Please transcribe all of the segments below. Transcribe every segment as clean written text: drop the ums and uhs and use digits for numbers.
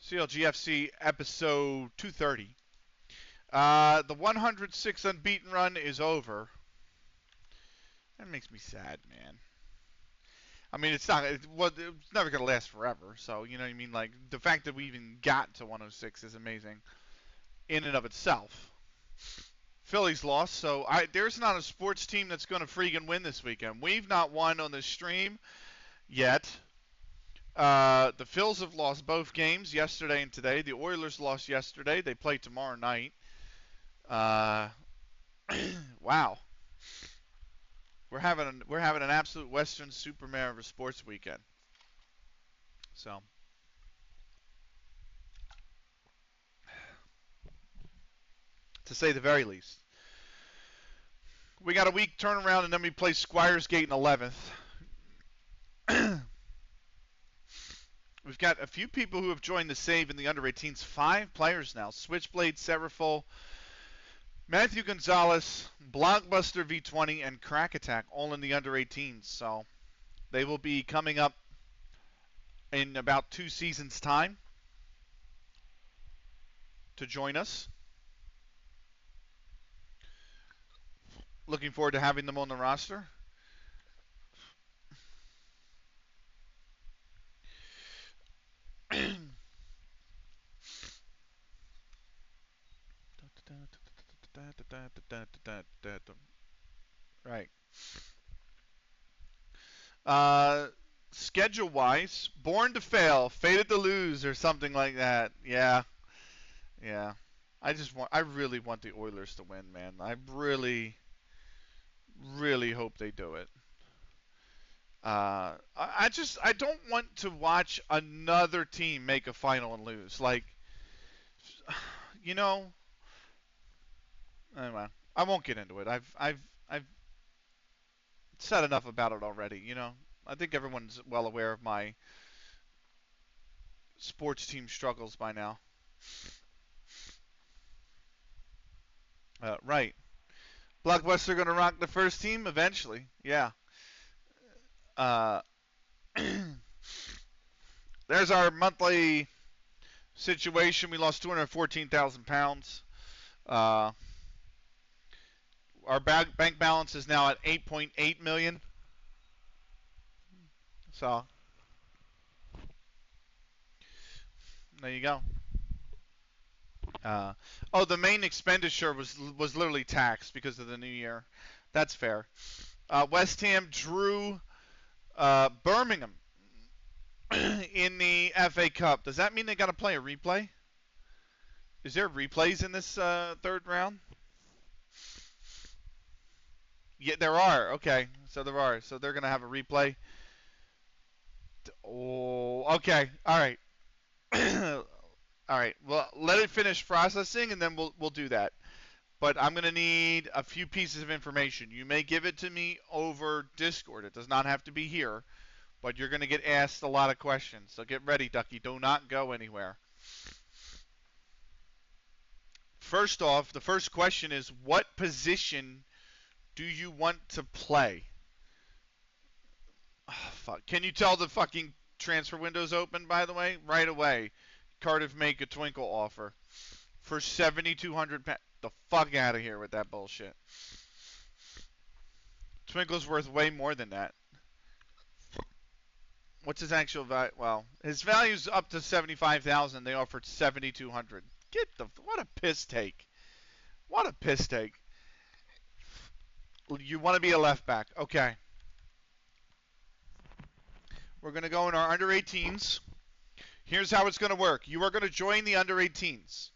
CLG FC episode 230. The 106 unbeaten run is over. That makes me sad, man. I mean, it's never going to last forever. So, you know what I mean? Like, the fact that we even got to 106 is amazing in and of itself. Phillies lost, so there's not a sports team that's going to freaking win this weekend. We've not won on this stream yet. The Phils have lost both games yesterday and today. The Oilers lost yesterday. They play tomorrow night. Wow. We're having an absolute Western Superman of a sports weekend. So, to say the very least. We got a week turnaround, and then we play Squires Gate in 11th. We've got a few people who have joined the save in the under-18s. 5 players now. Switchblade, Seraful, Matthew Gonzalez, Blockbuster V20, and Crack Attack, all in the under-18s. So they will be coming up in about 2 seasons' time to join us. Looking forward to having them on the roster. Right. Schedule-wise, Born to Fail, Fated to Lose, or something like that. Yeah. I really want the Oilers to win, man. I really hope they do it. I don't want to watch another team make a final and lose. Like, you know, anyway, I won't get into it. I've said enough about it already. You know, I think everyone's well aware of my sports team struggles by now. Right. Blockbuster going to rock the first team eventually. Yeah. There's our monthly situation. We lost 214,000 pounds. Our bank balance is now at 8.8 million. So there you go. The main expenditure was literally taxed because of the new year. That's fair. West Ham drew Birmingham in the FA Cup. Does that mean they got to play a replay? Is there replays in this third round? Yeah, there are. Okay, so there are. So they're going to have a replay. Oh, okay. All right. All right. Well, let it finish processing, and then we'll do that. But I'm going to need a few pieces of information. You may give it to me over Discord. It does not have to be here, but you're going to get asked a lot of questions. So get ready, Ducky. Do not go anywhere. First off, the first question is, what position do you want to play? Oh, fuck. Can you tell the fucking transfer window's open, by the way? Right away. Cardiff make a Twinkle offer for 7,200 pounds. The fuck out of here with that bullshit. Twinkle's worth way more than that. What's his actual value? Well, his value's up to 75,000. They offered 7,200. What a piss take. What a piss take. You want to be a left back. Okay. We're going to go in our under 18s. Here's how it's going to work. You are going to join the under 18s.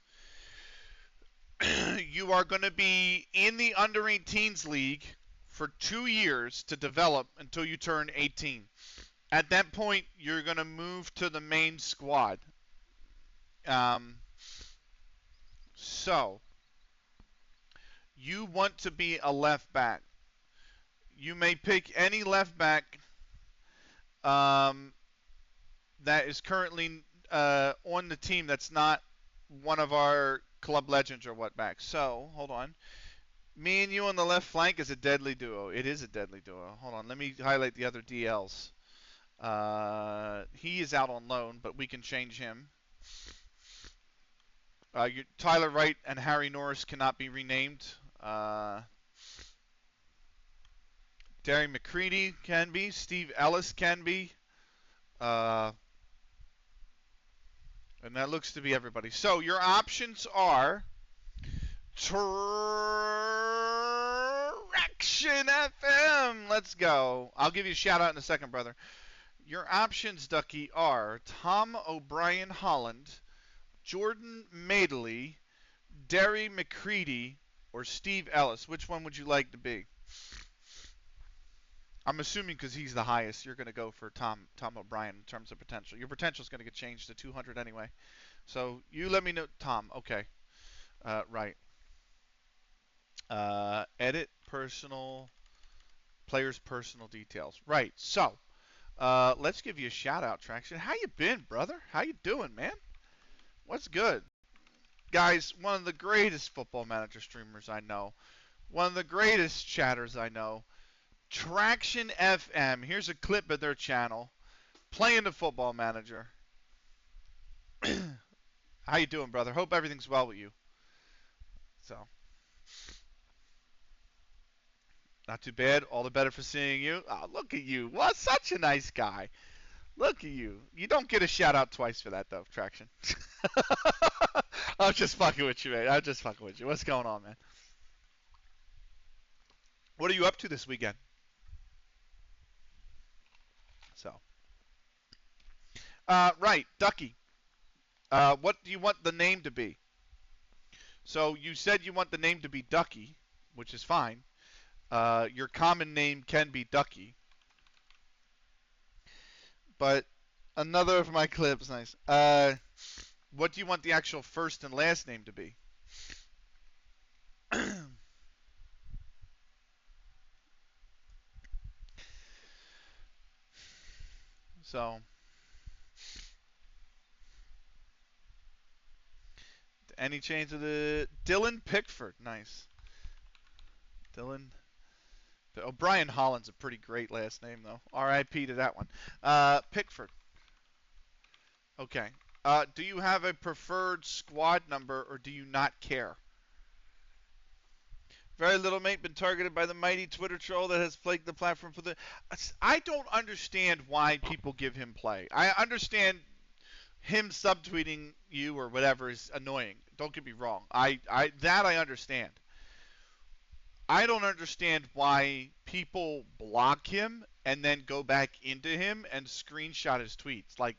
You are going to be in the under 18s league for 2 years to develop until you turn 18. At that point, you're going to move to the main squad. So, you want to be a left back. You may pick any left back that is currently on the team that's not one of our club legends or what back. So, hold on. Me and you on the left flank is a deadly duo. It is a deadly duo. Hold on. Let me highlight the other DLs. He is out on loan, but we can change him. Tyler Wright and Harry Norris cannot be renamed. Derry McCready can be. Steve Ellis can be. And that looks to be everybody. So your options are Traction FM. Let's go. I'll give you a shout out in a second, brother. Your options, Ducky, are Tom O'Brien Holland, Jordan Madeley, Derry McCready, or Steve Ellis. Which one would you like to be? I'm assuming because he's the highest, you're going to go for Tom O'Brien in terms of potential. Your potential is going to get changed to 200 anyway. So you let me know, Tom. Okay. Right. Edit players' personal details. Right. So let's give you a shout out, Traction. How you been, brother? How you doing, man? What's good? Guys, one of the greatest football manager streamers I know. One of the greatest chatters I know. Traction FM. Here's a clip of their channel. Playing the football manager. How you doing, brother? Hope everything's well with you. So, not too bad. All the better for seeing you. Oh, look at you. What? Such a nice guy. Look at you. You don't get a shout out twice for that, though, Traction. I'm just fucking with you, man. I'm just fucking with you. What's going on, man? What are you up to this weekend? So, right, Ducky. What do you want the name to be? So you said you want the name to be Ducky, which is fine. Your common name can be Ducky. But another of my clips, nice. What do you want the actual first and last name to be? So, any change of the Dylan Pickford, nice. Dylan. O'Brien Holland's a pretty great last name, though. R.I.P. to that one. Pickford. Okay. Do you have a preferred squad number, or do you not care? Very little, mate. Been targeted by the mighty Twitter troll that has plagued the platform for the. I don't understand why people give him play. I understand him subtweeting you or whatever is annoying. Don't get me wrong. I understand. I don't understand why people block him and then go back into him and screenshot his tweets. Like,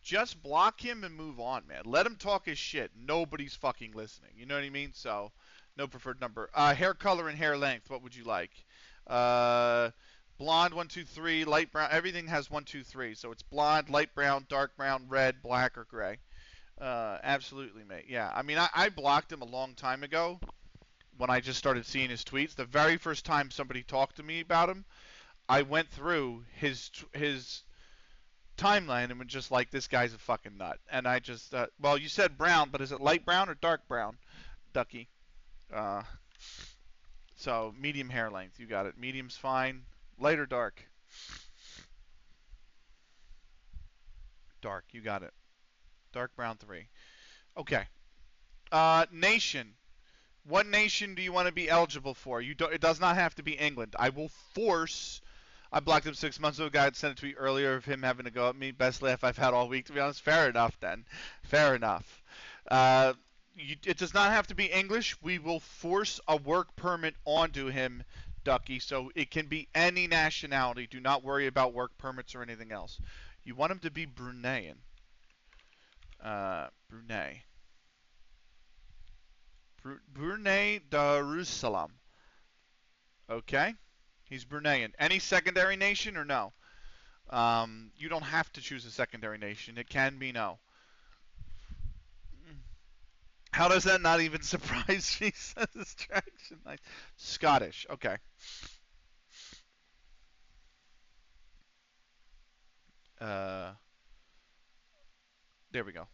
just block him and move on, man. Let him talk his shit. Nobody's fucking listening. You know what I mean? So, no preferred number. Hair color and hair length. What would you like? Blonde, 1, 2, 3. Light brown. Everything has 1, 2, 3. So it's blonde, light brown, dark brown, red, black, or gray. Absolutely, mate. Yeah. I mean, I blocked him a long time ago when I just started seeing his tweets. The very first time somebody talked to me about him, I went through his timeline and was just like, this guy's a fucking nut. And I just, well, you said brown, but is it light brown or dark brown, Ducky? So medium hair length, you got it. Medium's fine. Light or dark? Dark, you got it. Dark brown 3. Okay. Nation. What nation do you want to be eligible for? It does not have to be England. I will force. I blocked him 6 months ago. Guy sent a tweet earlier of him having to go at me. Best laugh I've had all week, to be honest. Fair enough, then. Fair enough. It does not have to be English. We will force a work permit onto him, Ducky, so it can be any nationality. Do not worry about work permits or anything else. You want him to be Bruneian. Brunei. Brunei Darussalam. Okay. He's Bruneian. Any secondary nation or no? You don't have to choose a secondary nation. It can be no. How does that not even surprise me? Says Traction. Nice. Scottish. Okay. There we go.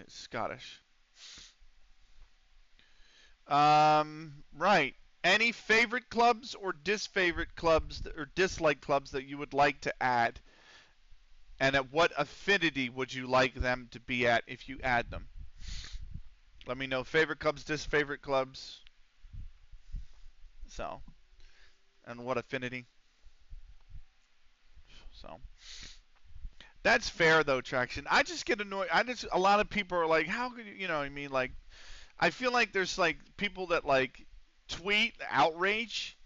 Scottish. Right. Any favorite clubs or disfavorite clubs or dislike clubs that you would like to add? And at what affinity would you like them to be at if you add them? Let me know favorite clubs, disfavorite clubs. So, and what affinity. So, that's fair though, Traction. I just get annoyed. A lot of people are like, how could you know what I mean? Like, I feel like there's like people that like tweet outrage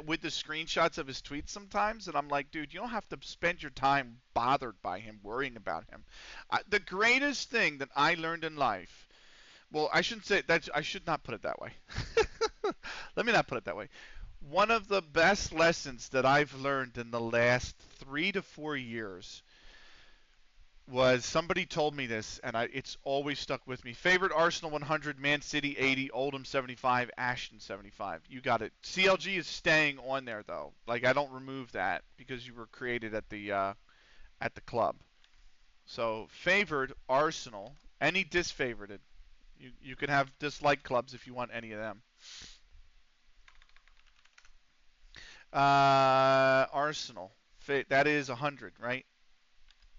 with the screenshots of his tweets sometimes, and I'm like, dude, you don't have to spend your time bothered by him, worrying about him. The greatest thing that I learned in life, well, I shouldn't say that. I should not put it that way. Let me not put it that way. One of the best lessons that I've learned in the last 3 to 4 years was somebody told me this, and it's always stuck with me. Favorite Arsenal 100, Man City 80, Oldham 75, Ashton 75. You got it. CLG is staying on there though. Like I don't remove that because you were created at the club. So favored Arsenal. Any disfavorited. You can have dislike clubs if you want any of them. Arsenal. That is 100, right?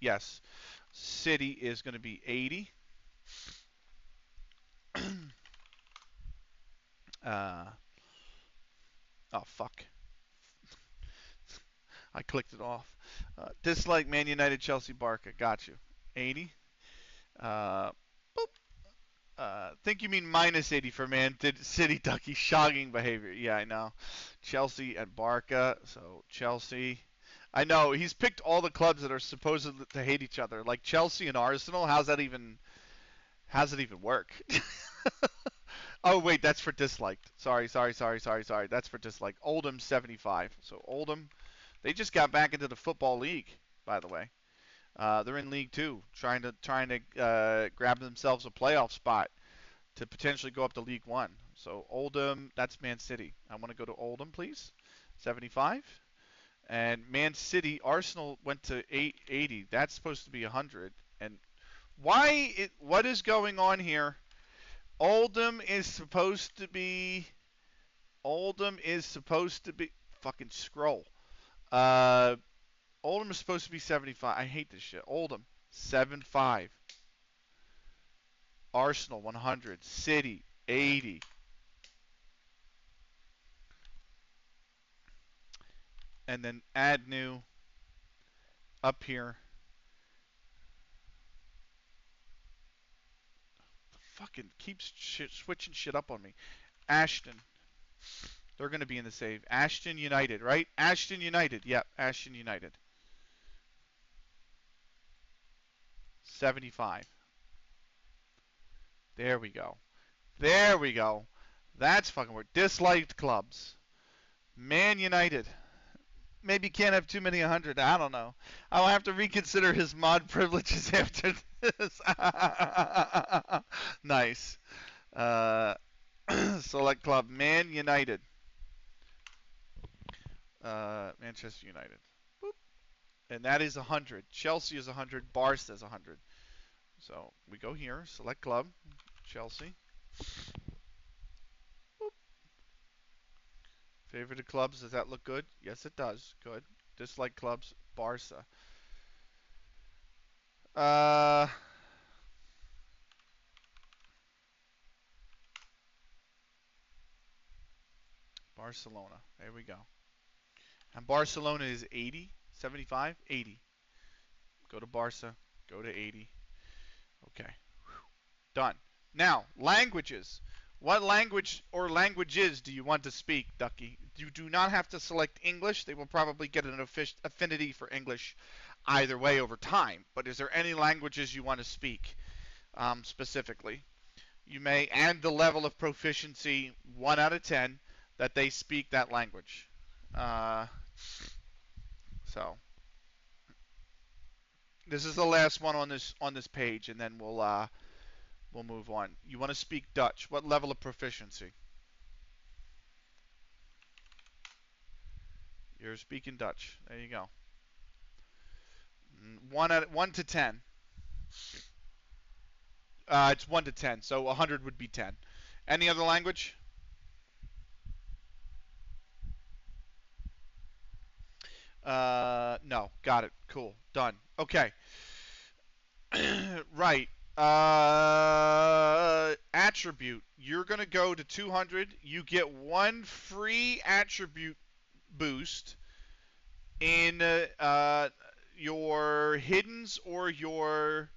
Yes. City is going to be 80. uh, oh, fuck. I clicked it off. Dislike Man United, Chelsea, Barca. Got you. 80. Uh, think you mean minus 80 for Man City Ducky. Shocking behavior. Yeah, I know. Chelsea and Barca. So Chelsea. I know he's picked all the clubs that are supposed to hate each other, like Chelsea and Arsenal. How's that even? How's it even work? Oh wait, that's for disliked. Sorry. That's for disliked. Oldham 75. So Oldham, they just got back into the football league, by the way. They're in League Two, trying to grab themselves a playoff spot to potentially go up to League One. So Oldham, that's Man City. I want to go to Oldham, please. 75. And Man City, Arsenal went to 880. That's supposed to be 100. And what is going on here? Oldham is supposed to be. Fucking scroll. Uh, Oldham is supposed to be 75. I hate this shit. Oldham 75. Arsenal 100. City 80. And then add new up here. Fucking keeps switching shit up on me. Ashton. They're going to be in the save. Ashton United, right? Ashton United. Yep, Ashton United. 75. There we go. There we go. That's fucking weird. Disliked clubs. Man United. Maybe can't have too many 100. I don't know. I'll have to reconsider his mod privileges after this. Nice. Select club. Man United. Manchester United. Boop. And that is 100. Chelsea is 100. Barca is 100. So we go here. Select club. Chelsea. Boop. Favorite clubs. Does that look good? Yes, it does. Good. Dislike clubs. Barca. Barcelona. There we go. And Barcelona is 80, 75, 80. Go to Barca. Go to 80. Okay. Done. Now, languages. What language or languages do you want to speak, Ducky? You do not have to select English. They will probably get an affinity for English either way over time. But is there any languages you want to speak specifically? You may add the level of proficiency 1 out of 10 that they speak that language. So this is the last one on this page, and then we'll move on. You want to speak Dutch? What level of proficiency? You're speaking Dutch. There you go. 1 to 10. It's 1 to 10, so 100 would be 10. Any other language? No. Got it. Cool. Done. Okay. Right. Attribute. You're going to go to 200. You get one free attribute boost in your hiddens or your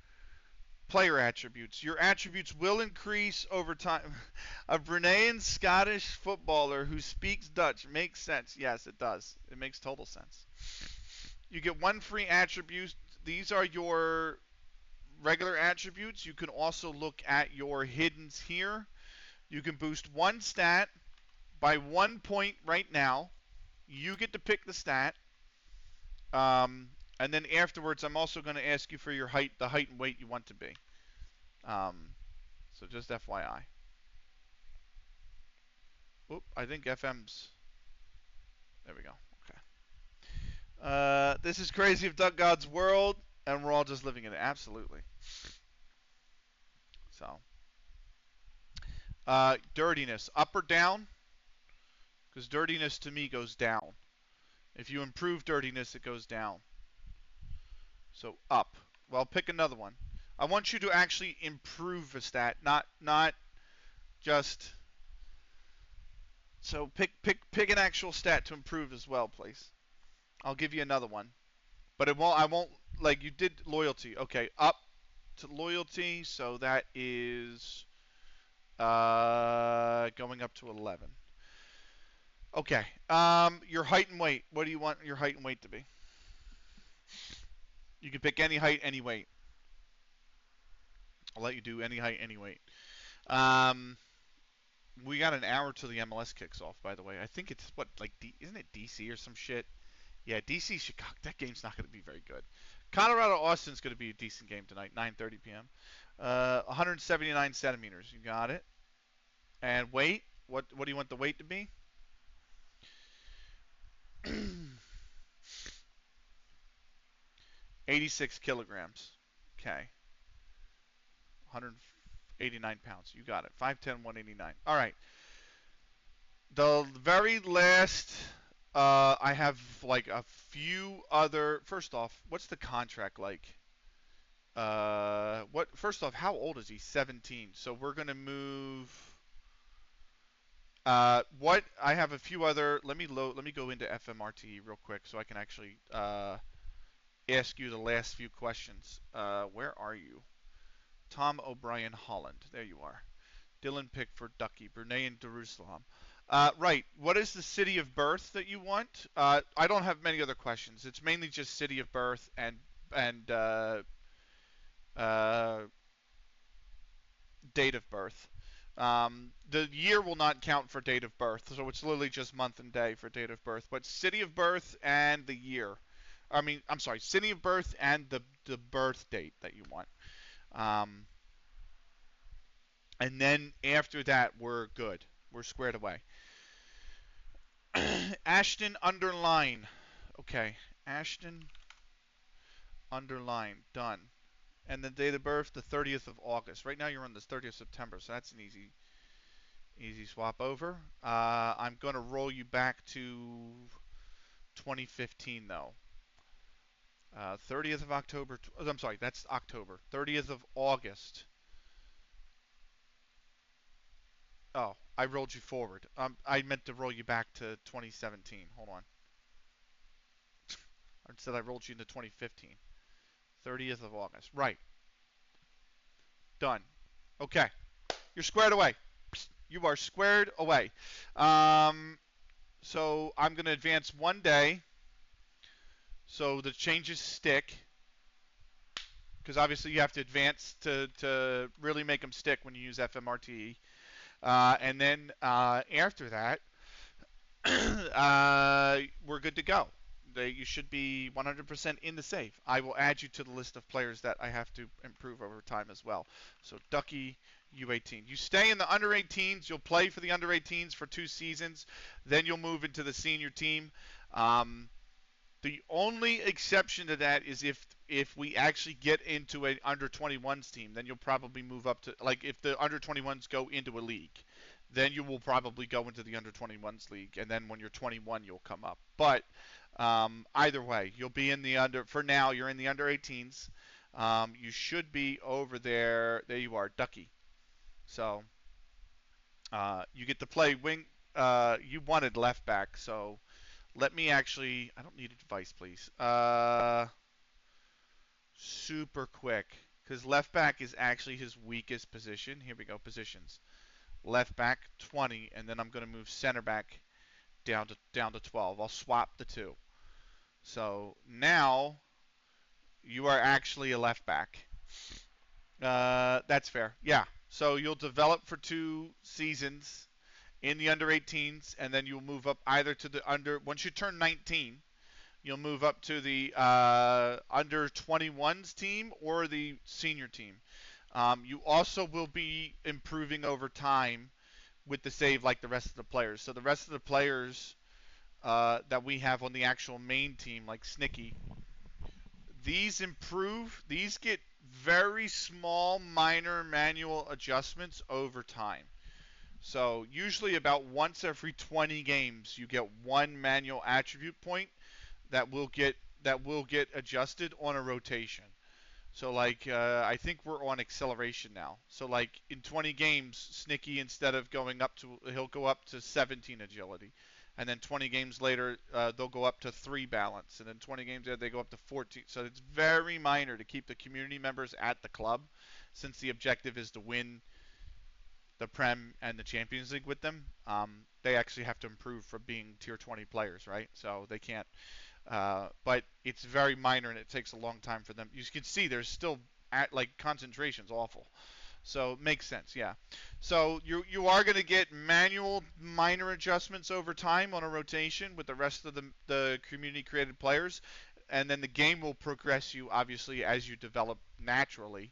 player attributes. Your attributes will increase over time. A Bruneian Scottish footballer who speaks Dutch makes sense. Yes, it does. It makes total sense. You get one free attribute. These are your regular attributes. You can also look at your hiddens here. You can boost one stat by 1 point right now. You get to pick the stat. And then afterwards, I'm also going to ask you for your height, the height and weight you want to be. So just FYI. Oop, I think FM's. There we go. Okay. This is Crazy of Duck God's World, and we're all just living in it. Absolutely. So. Dirtiness, up or down? Because dirtiness to me goes down. If you improve dirtiness, it goes down. So up. Well, pick another one. I want you to actually improve a stat, not just. So pick an actual stat to improve as well, please. I'll give you another one, but it won't. I won't like you did loyalty. Okay, up to loyalty. So that is going up to 11. Okay. Your height and weight. What do you want your height and weight to be? You can pick any height, any weight. I'll let you do any height, any weight. We got an hour till the MLS kicks off, by the way. I think it's isn't it DC or some shit? Yeah, DC Chicago. That game's not going to be very good. Colorado Austin's going to be a decent game tonight, 9:30 p.m. 179 centimeters. You got it. And weight. What do you want the weight to be? 86 kilograms. Okay. 189 pounds. You got it. 5'10", 189. All right. The very last, I have like a few other. First off, what's the contract like? First off, how old is he? 17. So we're gonna move. What I have a few other. Let me go into FMRTE real quick so I can actually ask you the last few questions. Where are you? Tom O'Brien Holland. There you are. Dylan Pickford Ducky. Brunei Darussalam. Right. What is the city of birth that you want? I don't have many other questions. It's mainly just city of birth and date of birth. The year will not count for date of birth, so it's literally just month and day for date of birth. But city of birth and the year. I'm sorry, city of birth and the birth date that you want. And then after that, we're good. We're squared away. Ashton underline. Okay, Ashton underline. Done. And the date of birth, the 30th of August. Right now you're on the 30th of September, so that's an easy swap over. I'm going to roll you back to 2015, though. 30th of October. I'm sorry, that's October. 30th of August. Oh, I rolled you forward. I meant to roll you back to 2017. Hold on. Instead, I rolled you into 2015. 30th of August. Right. Done. Okay. You're squared away. You are squared away. So I'm going to advance 1 day. So the changes stick. Because obviously you have to advance to really make them stick when you use FMRTE. And then after that, we're good to go. You should be 100% in the save. I will add you to the list of players that I have to improve over time as well. So Ducky, U18. You stay in the under-18s. You'll play for the under-18s for 2 seasons. Then you'll move into the senior team. The only exception to that is if we actually get into an under-21s team, then you'll probably move up to, like, if the under-21s go into a league, then you will probably go into the under 21s league, and then when you're 21, you'll come up. But either way, you'll be in the under. For now, you're in the under 18s. You should be over there. There you are, Ducky. So you get to play wing. You wanted left back, so let me actually. I don't need a device, please. Super quick, because left back is actually his weakest position. Here we go, positions. Left back 20, and then I'm going to move center back down to 12. I'll swap the two. So now you are actually a left back. That's fair. Yeah. So you'll develop for 2 seasons in the under 18s, and then you'll move up either to the under. Once you turn 19, you'll move up to the under 21s team or the senior team. You also will be improving over time with the save like the rest of the players. So the rest of the players that we have on the actual main team, like Snicky, these improve. These get very small, minor manual adjustments over time. So usually about once every 20 games, you get one manual attribute point that will get adjusted on a rotation. So like I think we're on acceleration now. So like in 20 games, Snicky instead of going up to he'll go up to 17 agility, and then 20 games later they'll go up to 3 balance, and then 20 games later they go up to 14. So it's very minor to keep the community members at the club, since the objective is to win the Prem and the Champions League with them. They actually have to improve from being tier 20 players, right? So they can't but it's very minor and it takes a long time for them. You can see there's still like concentration's awful. So it makes sense, yeah. So you are going to get manual minor adjustments over time on a rotation with the rest of the community created players, and then the game will progress you obviously as you develop naturally.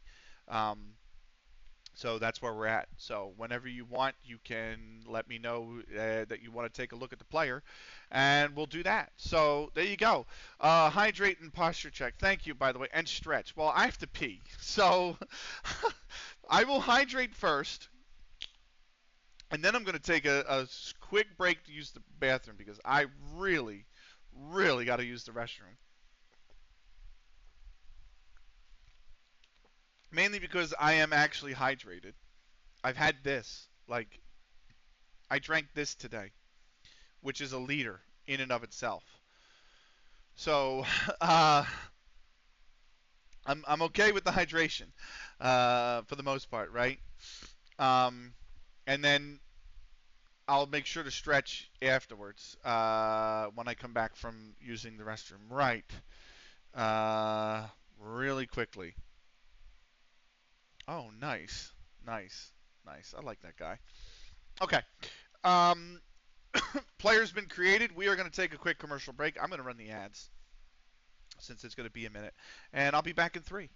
So that's where we're at. So whenever you want, you can let me know that you want to take a look at the player, and we'll do that. So there you go. Hydrate and posture check. Thank you, by the way, and stretch. Well, I have to pee, so I will hydrate first, and then I'm going to take a quick break to use the bathroom because I really, really got to use the restroom. Mainly because I am actually hydrated. I've had this. Like, I drank this today, which is a liter in and of itself. So, I'm okay with the hydration for the most part, right? Um, and then I'll make sure to stretch afterwards when I come back from using the restroom. Right. Really quickly. Oh, nice, nice, nice. I like that guy. Okay. Um, player's been created. We are going to take a quick commercial break. I'm going to run the ads since it's going to be a minute, and I'll be back in 3.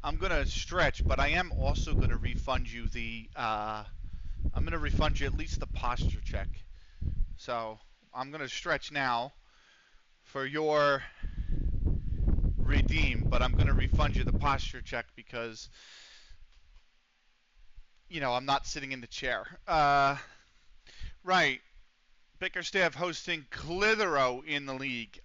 I'm going to stretch, but I am also going to refund you the. I'm going to refund you at least the posture check. So I'm going to stretch now for your redeem, but I'm going to refund you the posture check because, I'm not sitting in the chair. Right. Bickerstaff hosting Clitheroe in the league.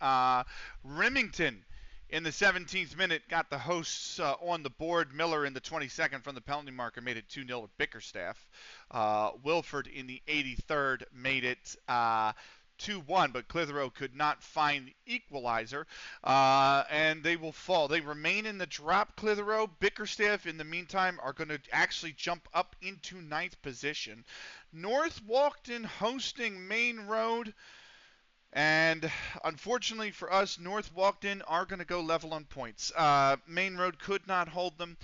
Remington in the 17th minute got the hosts on the board. Miller in the 22nd from the penalty marker made it 2-0 to Bickerstaff. Wilford in the 83rd made it 2-1, but Clitheroe could not find the equalizer, and they will fall. They remain in the drop, Clitheroe. Bickerstaff, in the meantime, are going to actually jump up into 9th position. North Walkden hosting Main Road, and unfortunately for us, North Walkden are going to go level on points. Main Road could not hold them.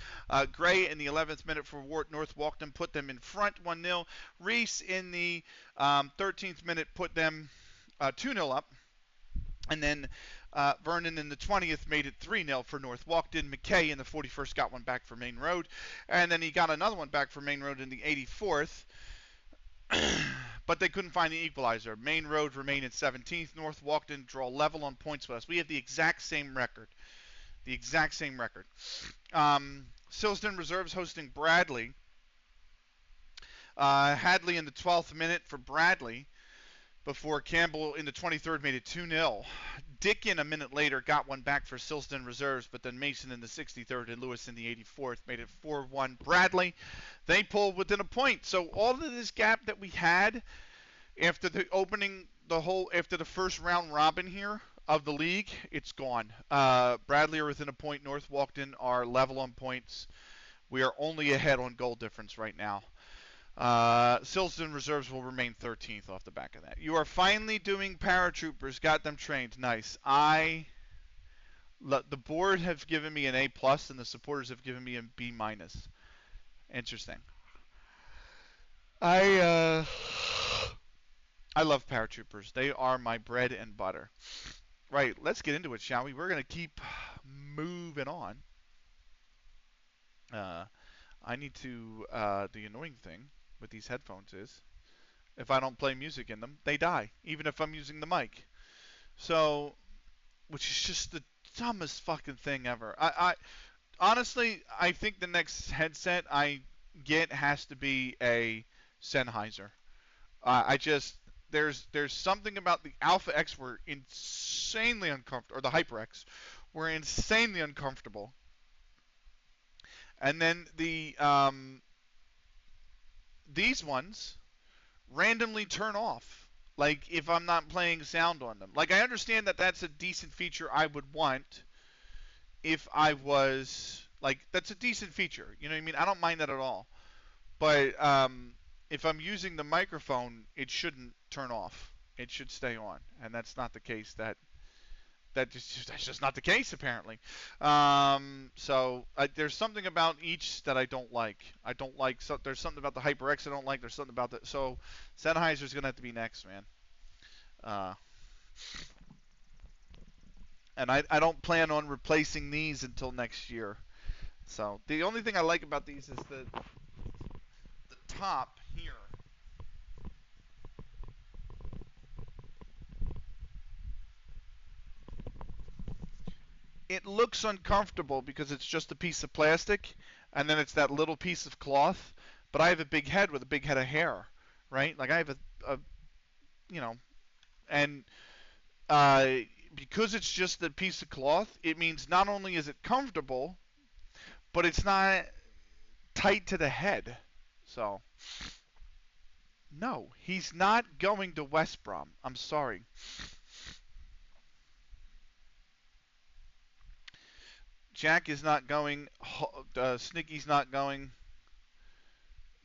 Gray in the 11th minute for North Walkden put them in front 1-0. Reese in the 13th minute put them 2-0 up. And then Vernon in the 20th made it 3-0 for North Walkden. McKay in the 41st got one back for Main Road. And then he got another one back for Main Road in the 84th. But they couldn't find the equalizer. Main Road remain in 17th. North Walkden draw level on points with us. We have the exact same record. Silsden Reserves hosting Bradley. Hadley in the 12th minute for Bradley before Campbell in the 23rd made it 2-0. Dickin a minute later got one back for Silsden Reserves, but then Mason in the 63rd and Lewis in the 84th made it 4-1 Bradley. They pulled within a point. So all of this gap that we had after the first round robin here of the league, it's gone. Bradley are within a point. North Walkden are level on points. We are only ahead on goal difference right now. Silsden Reserves will remain 13th off the back of that. You are finally doing paratroopers. Got them trained. Nice. The board have given me an A+, and the supporters have given me a B-. Interesting. I love paratroopers. They are my bread and butter. Right, let's get into it, shall we? We're going to keep moving on. I need to, the annoying thing with these headphones is, if I don't play music in them, they die, even if I'm using the mic. So, which is just the dumbest fucking thing ever. Honestly, I think the next headset I get has to be a Sennheiser. There's something about the Alpha X were insanely uncomfortable, or the HyperX were insanely uncomfortable. And then these ones randomly turn off, like if I'm not playing sound on them. Like I understand that that's a decent feature I would want if I was like that's a decent feature. You know what I mean? I don't mind that at all. But if I'm using the microphone, it shouldn't turn off. It should stay on, and that's not the case. That's just not the case apparently. So there's something about each that I don't like. There's something about the HyperX I don't like. There's something about that. So Sennheiser's gonna have to be next, man. And I don't plan on replacing these until next year. So the only thing I like about these is the top here. It looks uncomfortable because it's just a piece of plastic, and then it's that little piece of cloth. But I have a big head with a big head of hair, right? Like I have and because it's just a piece of cloth, it means not only is it comfortable, but it's not tight to the head. So, no, he's not going to West Brom. I'm sorry. Jack is not going. Snicky's not going.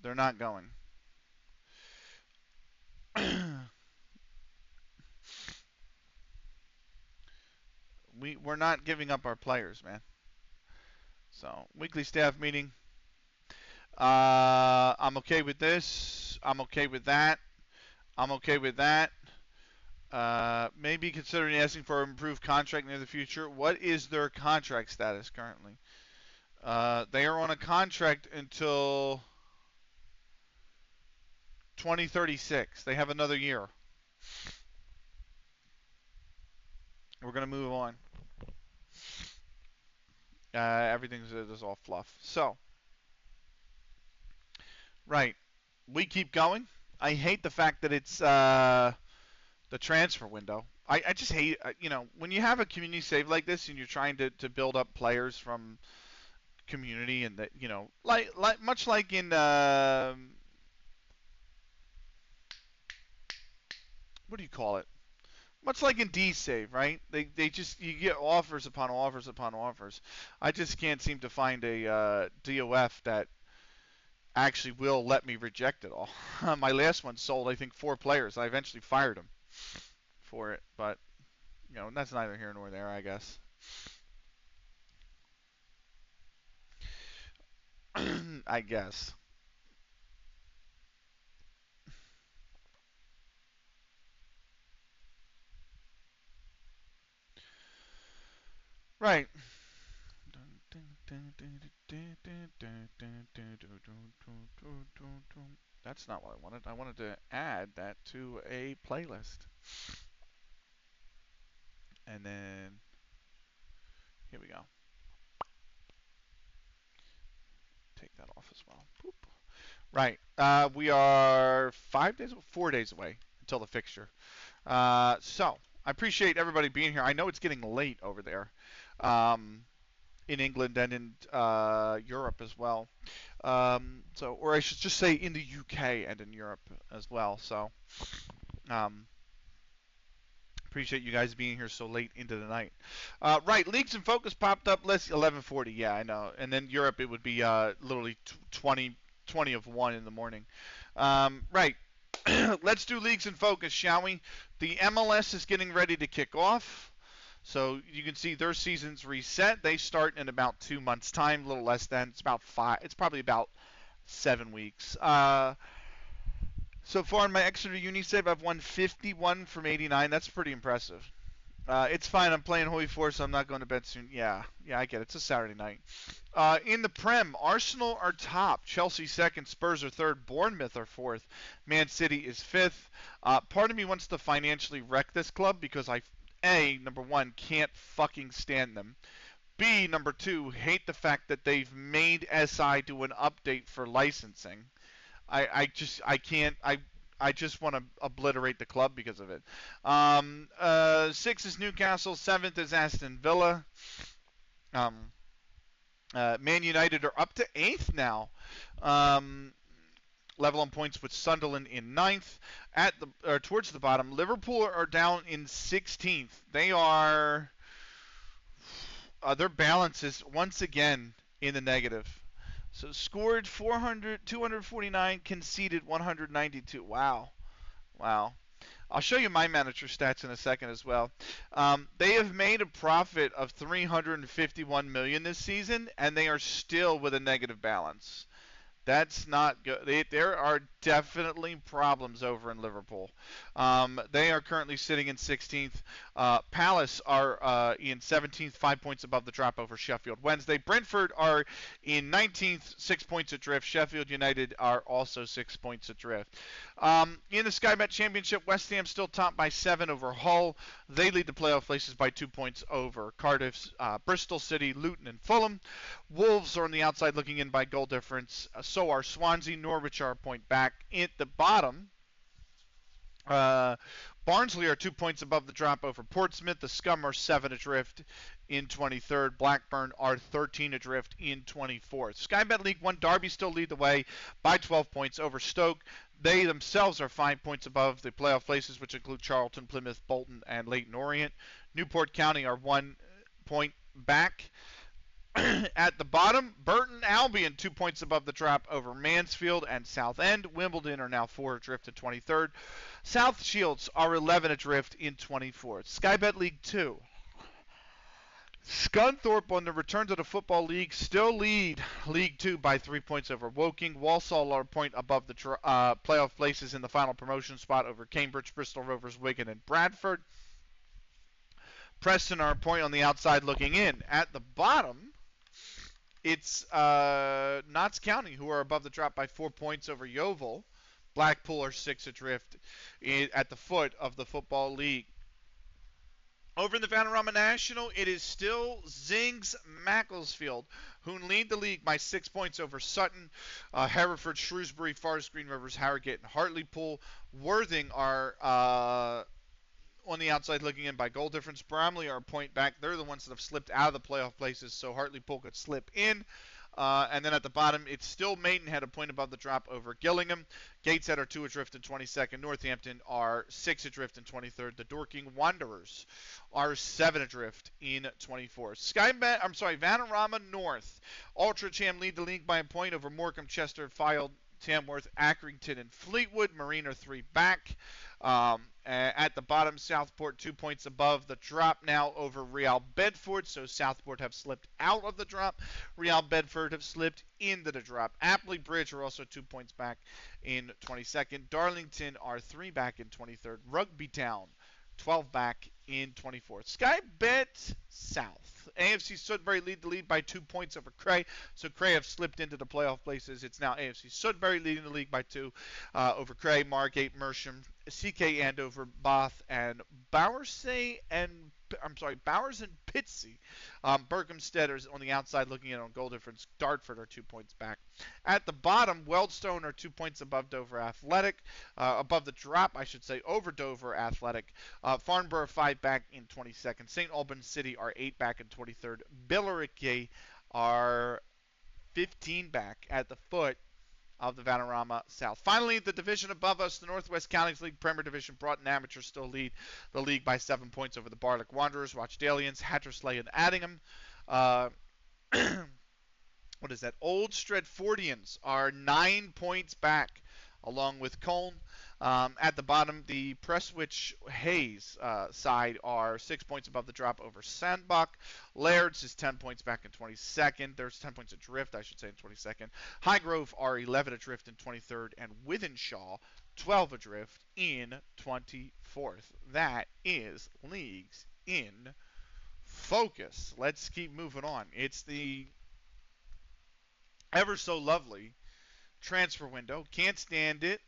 They're not going. We're not giving up our players, man. So, weekly staff meeting. I'm okay with this. I'm okay with that. I'm okay with that. Maybe considering asking for an improved contract near the future. What is their contract status currently? They are on a contract until 2036. They have another year. We're going to move on. Everything's just all fluff. So, right. We keep going. I hate the fact that it's the transfer window. I just hate, when you have a community save like this and you're trying to build up players from community and that, like much like in, what do you call it? Much like in D-Save, right? They just, you get offers upon offers upon offers. I just can't seem to find a DOF that actually will let me reject it all. My last one sold, I think, 4 players. I eventually fired him for it, but that's neither here nor there, I guess. I guess. Right. That's not what I wanted. I wanted to add that to a playlist. And then, here we go. Take that off as well. Boop. Right. We are 4 days away until the fixture. So, I appreciate everybody being here. I know it's getting late over there. In England and in Europe as well. Or I should just say in the UK and in Europe as well. So, um, appreciate you guys being here so late into the night. Right, Leagues in Focus popped up. Let's 11:40. Yeah, I know. And then Europe, it would be literally 20 of 1 in the morning. Right. Let's do Leagues in Focus, shall we? The MLS is getting ready to kick off. So you can see their season's reset. They start in about 2 months' time, a little less than. It's about 5. It's probably about 7 weeks. So far in my Exeter Uni save, I've won 51 from 89. That's pretty impressive. It's fine. I'm playing Holy Force, so I'm not going to bed soon. Yeah, I get it. It's a Saturday night. In the Prem, Arsenal are top, Chelsea second, Spurs are third, Bournemouth are fourth, Man City is fifth. Part of me wants to financially wreck this club because number one, can't fucking stand them. B, number two, hate the fact that they've made SI do an update for licensing. I can't. I just want to obliterate the club because of it. 6 is Newcastle. 7th is Aston Villa. Man United are up to 8th now. Level on points with Sunderland in 9th. Towards the bottom, Liverpool are down in 16th. They are. Their balance is once again in the negative. So scored 249, conceded 192. Wow. I'll show you my manager stats in a second as well. They have made a profit of 351 million this season, and they are still with a negative balance. That's not good. There are definitely problems over in Liverpool. They are currently sitting in 16th. Palace are in 17th, 5 points above the drop over Sheffield Wednesday. Brentford are in 19th, 6 points adrift. Sheffield United are also 6 points adrift. In the Sky Bet Championship, West Ham still top by 7 over Hull. They lead the playoff places by 2 points over Cardiff, Bristol City, Luton, and Fulham. Wolves are on the outside looking in by goal difference. So are Swansea. Norwich are a point back. At the bottom, Barnsley are 2 points above the drop over Portsmouth. The Scum are 7 adrift in 23rd. Blackburn are 13 adrift in 24th. Sky Bet League 1, Derby still lead the way by 12 points over Stoke. They themselves are 5 points above the playoff places, which include Charlton, Plymouth, Bolton, and Leyton Orient. Newport County are 1 point back. At the bottom, Burton Albion 2 points above the drop over Mansfield and Southend. Wimbledon are now 4 adrift in 23rd. South Shields are 11 adrift in 24th. Sky Bet League 2. Scunthorpe on the return to the Football League still lead League 2 by 3 points over Woking. Walsall are a point above the playoff places in the final promotion spot over Cambridge, Bristol Rovers, Wigan, and Bradford. Preston are a point on the outside looking in. At the bottom, it's Notts County who are above the drop by 4 points over Yeovil. Blackpool are 6 adrift at the foot of the Football League. Over in the Vanarama National, it is still Zings Macclesfield, who lead the league by 6 points over Sutton. Hereford, Shrewsbury, Forest Green, Rivers, Harrogate, and Hartlepool. Worthing are on the outside looking in by goal difference. Bramley are a point back. They're the ones that have slipped out of the playoff places, so Hartlepool could slip in. And then at the bottom, it's still Maidenhead a point above the drop over Gillingham. Gateshead are 2 adrift in 22nd. Northampton are 6 adrift in 23rd. The Dorking Wanderers are 7 adrift in 24th. Vanarama North. Altrincham lead the league by a point over Morecambe, Chester, Fylde, Tamworth, Accrington, and Fleetwood. Marine are 3 back. At the bottom, Southport 2 points above the drop now over Real Bedford. So Southport have slipped out of the drop. Real Bedford have slipped into the drop. Apley Bridge are also 2 points back in 22nd. Darlington are 3 back in 23rd. Rugby Town 12 back in 24th. Sky Bet South. AFC Sudbury lead the lead by 2 points over Cray. So Cray have slipped into the playoff places. It's now AFC Sudbury leading the league by 2 over Cray, Margate, Mersham, CK Andover, Bath, and Bowers and Pitsea. Berkhamsted is on the outside looking in on goal difference. Dartford are 2 points back. At the bottom, Wealdstone are 2 points above Dover Athletic. Above the drop, I should say, over Dover Athletic. Farnborough 5 back in 22nd. St. Albans City are 8 back in 23rd. Billericay are 15 back at the foot of the Vanarama South. Finally, the division above us, the Northwest Counties League Premier Division, Broughton Amateur still lead the league by 7 points over the Barlick Wanderers, Rochdalians, Hattersley, and Addingham. What is that? Old Stretfordians are 9 points back, along with Colne. At the bottom, the Prestwich Hayes side are 6 points above the drop over Sandbach. Laird's is 10 points back in 22nd. There's 10 points adrift, I should say, in 22nd. Highgrove are 11 adrift in 23rd, and Withenshaw 12 adrift in 24th. That is leagues in focus. Let's keep moving on. It's the ever so lovely transfer window. Can't stand it.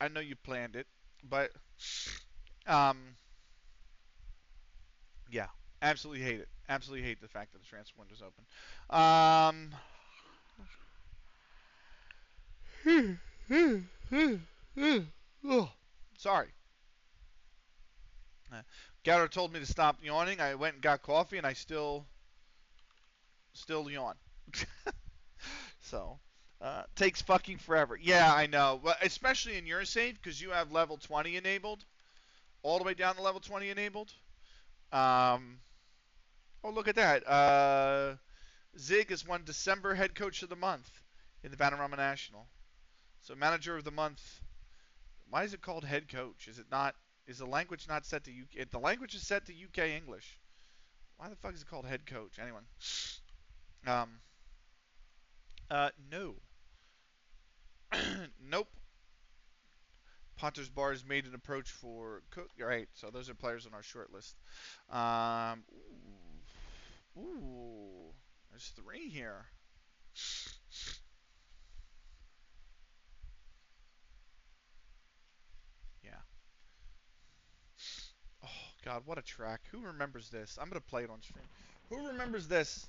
I know you planned it, but yeah, absolutely hate it. Absolutely hate the fact that the transfer window's open. Oh, sorry. Gowder told me to stop yawning. I went and got coffee, and I still yawn. So, takes fucking forever. Yeah, I know. Well, especially in your save, because you have level 20 enabled. All the way down to level 20 enabled. Oh, look at that. Zig is won December Head Coach of the Month in the Vanarama National. So, Manager of the Month. Why is it called Head Coach? Is the language not set to UK? The language is set to UK English. Why the fuck is it called Head Coach? Anyone? No. Nope. Potter's Bar has made an approach for Cook. All right, so those are players on our short list. Ooh, there's 3 here. Yeah. Oh God, what a track! Who remembers this? I'm gonna play it on stream. Who remembers this?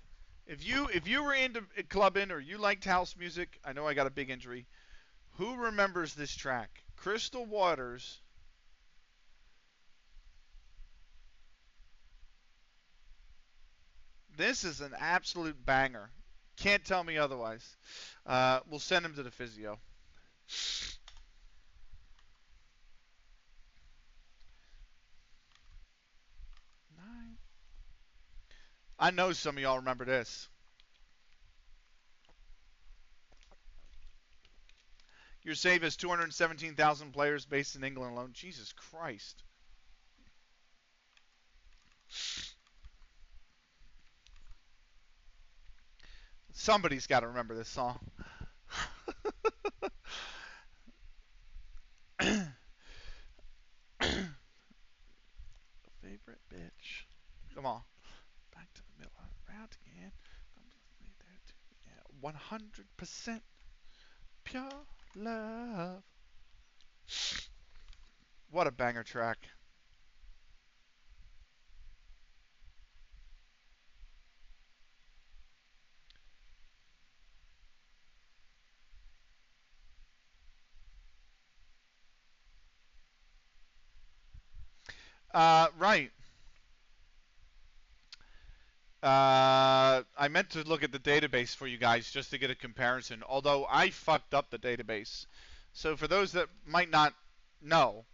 If you were into clubbing or you liked house music, I know I got a big injury. Who remembers this track? Crystal Waters. This is an absolute banger. Can't tell me otherwise. We'll send him to the physio. I know some of y'all remember this. Your save has 217,000 players based in England alone. Jesus Christ. Somebody's got to remember this song. Favorite bitch. Come on. Back to the middle. Round again. 100% pure love. What a banger track. Right. I meant to look at the database for you guys just to get a comparison, although I fucked up the database. So for those that might not know,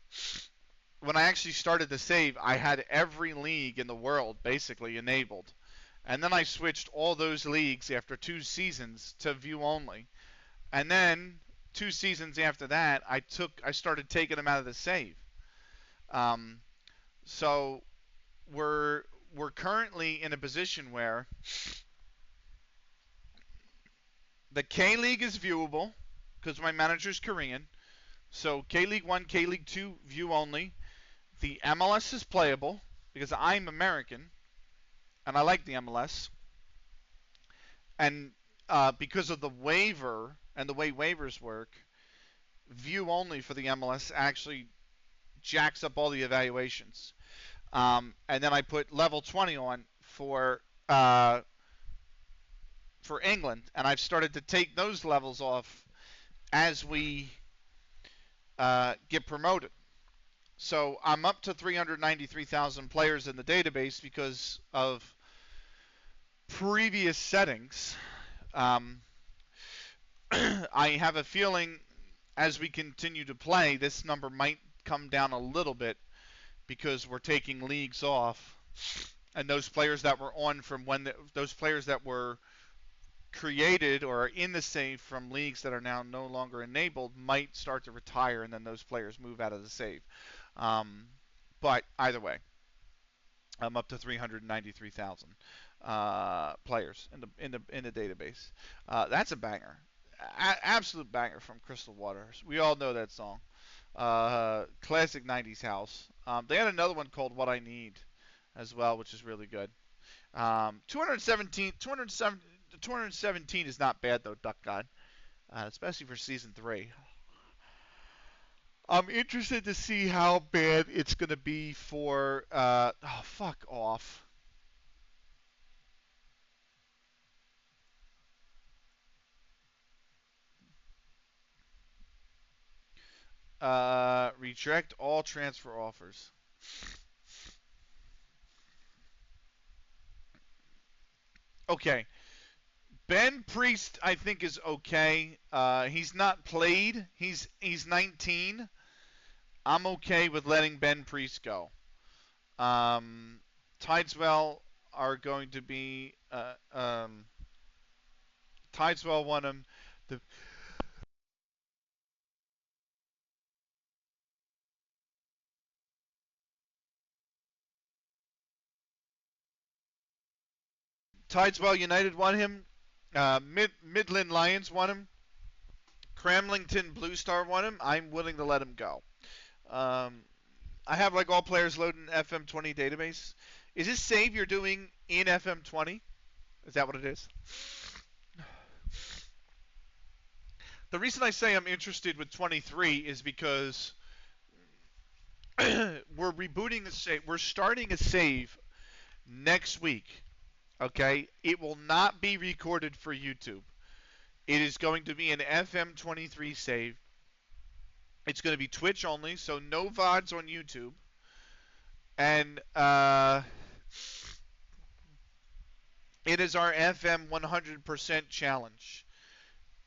when I actually started the save, I had every league in the world basically enabled. And then I switched all those leagues after 2 seasons to view only. And then 2 seasons after that, I started taking them out of the save. Um, so we're currently in a position where the K League is viewable because my manager's Korean. So K League 1, K League 2 view only. The MLS is playable because I'm American and I like the MLS. And because of the waiver and the way waivers work, view only for the MLS actually jacks up all the evaluations. And then I put level 20 on uh, for England, and I've started to take those levels off as we get promoted. So I'm up to 393,000 players in the database because of previous settings. Um, I have a feeling as we continue to play, this number might come down a little bit because we're taking leagues off, and those players that were on from those players that were created or are in the save from leagues that are now no longer enabled might start to retire, and then those players move out of the save. But either way, I'm up to 393,000 players in the database. That's a banger, absolute banger from Crystal Waters. We all know that song. Classic '90s house. They had another one called "What I Need" as well, which is really good. 217 is not bad though, Duck God, especially for season 3. I'm interested to see how bad it's going to be for. Oh, fuck off. Reject all transfer offers. Okay. Ben Priest, I think, is okay. He's not played. He's 19. I'm okay with letting Ben Priest go. Tideswell are going to be. Tideswell won him. The Tideswell United won him. Midland Lions won him. Cramlington Blue Star won him. I'm willing to let him go. Um, I have like all players loaded in FM20 database. Is this save you're doing in FM20? Is that what it is? The reason I say I'm interested with 23 is because we're rebooting the save. We're starting a save next week. Okay? It will not be recorded for YouTube. It is going to be an FM23 save. It's going to be Twitch only, so no VODs on YouTube. And it is our FM 100% challenge.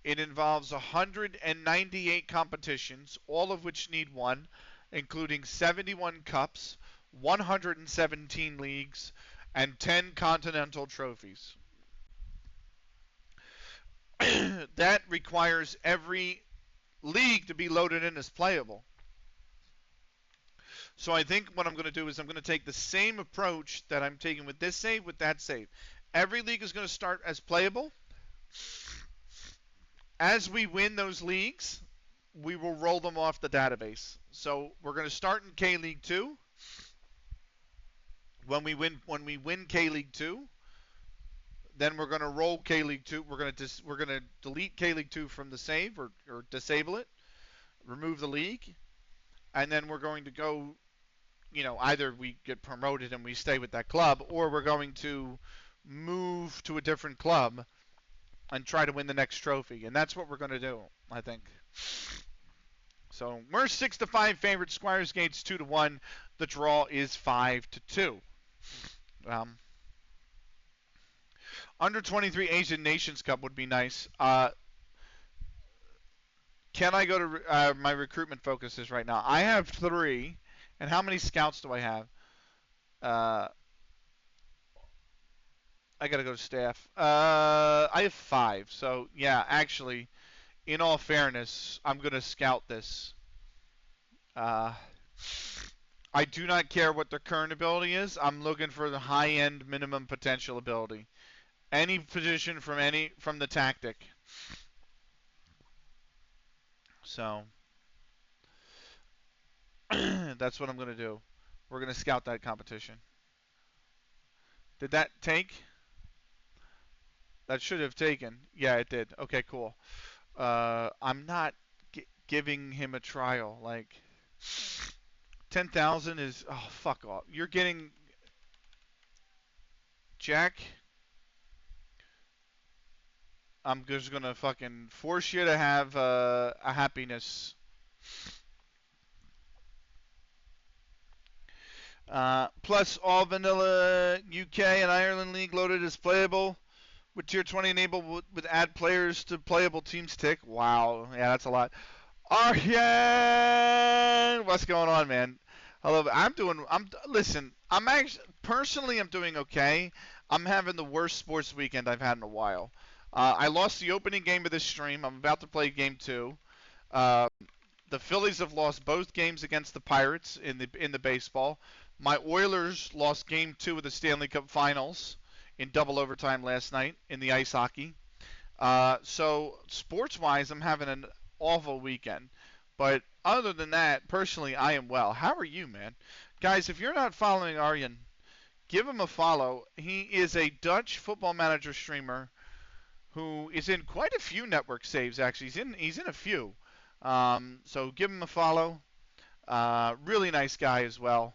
It involves 198 competitions, all of which need one, including 71 cups, 117 leagues, and 10 continental trophies. That requires every league to be loaded in as playable. So I think what I'm going to do is I'm going to take the same approach that I'm taking with this save with that save. Every league is going to start as playable. As we win those leagues, we will roll them off the database. So we're going to start in K League 2. When we win K League 2, then we're going to roll K League 2. We're going to delete K League 2 from the save or disable it, remove the league, and then we're going to go, either we get promoted and we stay with that club, or we're going to move to a different club and try to win the next trophy. And that's what we're going to do, I think. So we're 6-5 favorite. Squires Gates 2-1. The draw is 5-2. Under 23 Asian Nations Cup would be nice. Can I go to my recruitment focuses right now? I have 3. And how many scouts do I have? I got to go to staff. I have 5. So, yeah, actually, in all fairness, I'm going to scout this. I do not care what their current ability is. I'm looking for the high-end minimum potential ability. Any position from the tactic. So that's what I'm going to do. We're going to scout that competition. Did that take? That should have taken. Yeah, it did. Okay, cool. I'm not giving him a trial. Like 10,000 is fuck off. You're getting Jack. I'm just gonna fucking force you to have a happiness. Plus, all vanilla UK and Ireland League loaded is playable. With Tier 20 enabled, with add players to playable teams tick. Wow, yeah, that's a lot. Aryan, what's going on, man? Hello, listen. I'm actually personally, I'm doing okay. I'm having the worst sports weekend I've had in a while. I lost the opening game of this stream. I'm about to play game 2. The Phillies have lost both games against the Pirates in the baseball. My Oilers lost game 2 of the Stanley Cup Finals in double overtime last night in the ice hockey. So sports-wise, I'm having an awful weekend. But other than that, personally, I am well. How are you, man? Guys, if you're not following Aryan, give him a follow. He is a Dutch Football Manager streamer who is in quite a few network saves, actually. He's in a few. So give him a follow. Really nice guy as well.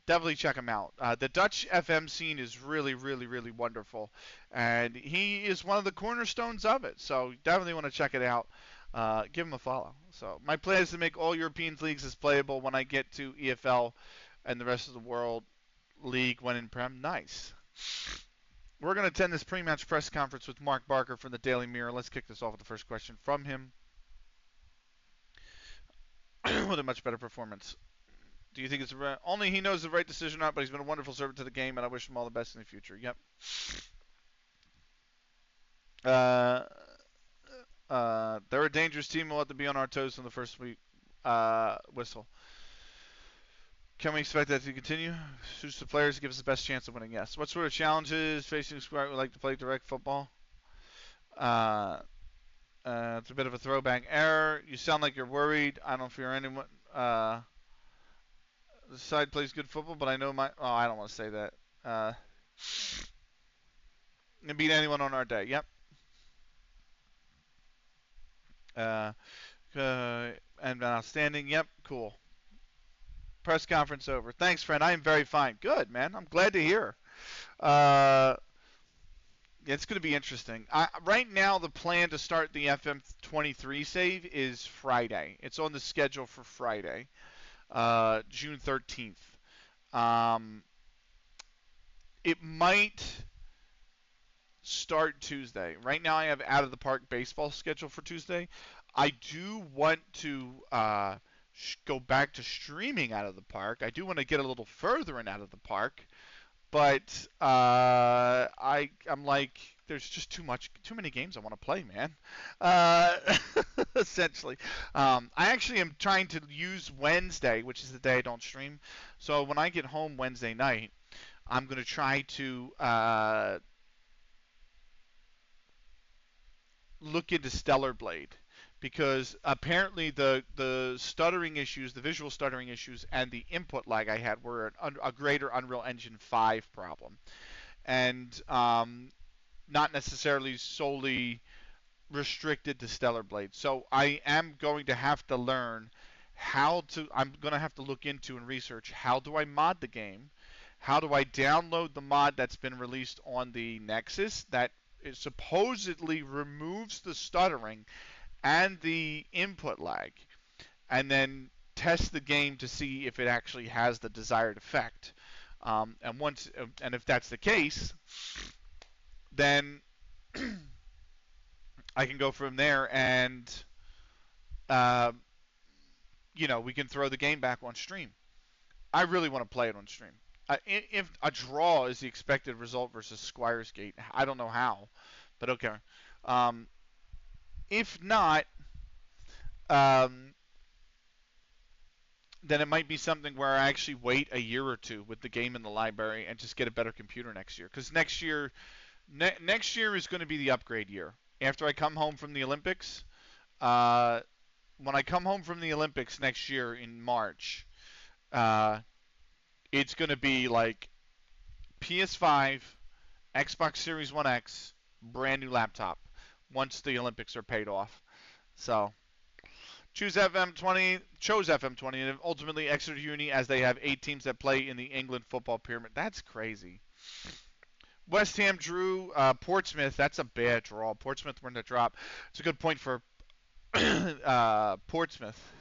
Definitely check him out. The Dutch FM scene is really, really, really wonderful. And he is one of the cornerstones of it. So definitely want to check it out. Give him a follow. So my plan is to make all European leagues as playable when I get to EFL and the rest of the world league when in Prem. Nice. We're going to attend this pre-match press conference with Mark Barker from the Daily Mirror. Let's kick this off with the first question from him. With a much better performance. Do you think it's only he knows the right decision or not, but he's been a wonderful servant to the game, and I wish him all the best in the future. Yep. They're a dangerous team. We'll have to be on our toes in the first week. Whistle. Can we expect that to continue? Suits the players, give us the best chance of winning. Yes. What sort of challenges facing squad would like to play direct football? It's a bit of a throwback error. You sound like you're worried. I don't fear anyone. The side plays good football, but I know I don't want to say that. And beat anyone on our day. Yep. And outstanding. Yep. Cool. Press conference over. Thanks, friend. I am very fine. Good, man. I'm glad to hear. It's going to be interesting. Right now, the plan to start the FM23 save is Friday. It's on the schedule for Friday, June 13th. It might start Tuesday. Right now, I have out of the park baseball scheduled for Tuesday. I do want to go back to streaming out of the park. I do want to get a little further in out of the park, but I'm like, there's just too many games I want to play, man. Essentially, I actually am trying to use Wednesday, which is the day I don't stream. So when I get home Wednesday night, I'm gonna try to look into Stellar Blade. Because apparently the stuttering issues, the visual stuttering issues, and the input lag I had were a greater Unreal Engine 5 problem, and not necessarily solely restricted to Stellar Blade. So I am going to have to learn I'm going to have to look into and research how do I mod the game, how do I download the mod that's been released on the Nexus that supposedly removes the stuttering and the input lag, and then test the game to see if it actually has the desired effect. And if that's the case, then I can go from there, and uh, we can throw the game back on stream. I really want to play it on stream. If a draw is the expected result versus Squires Gate, I don't know how, but okay. Um, if not, um, then it might be something where I actually wait a year or two with the game in the library and just get a better computer next year. Because next year is going to be the upgrade year. After I come home from the Olympics, uh, when I come home from the Olympics next year in March, uh, it's going to be like PS5, Xbox Series One X, brand new laptop once the Olympics are paid off. So chose FM20, and ultimately Exeter Uni as they have 8 teams that play in the England football pyramid. That's crazy. West Ham drew Portsmouth. That's a bad draw. Portsmouth were in the drop. It's a good point for Portsmouth.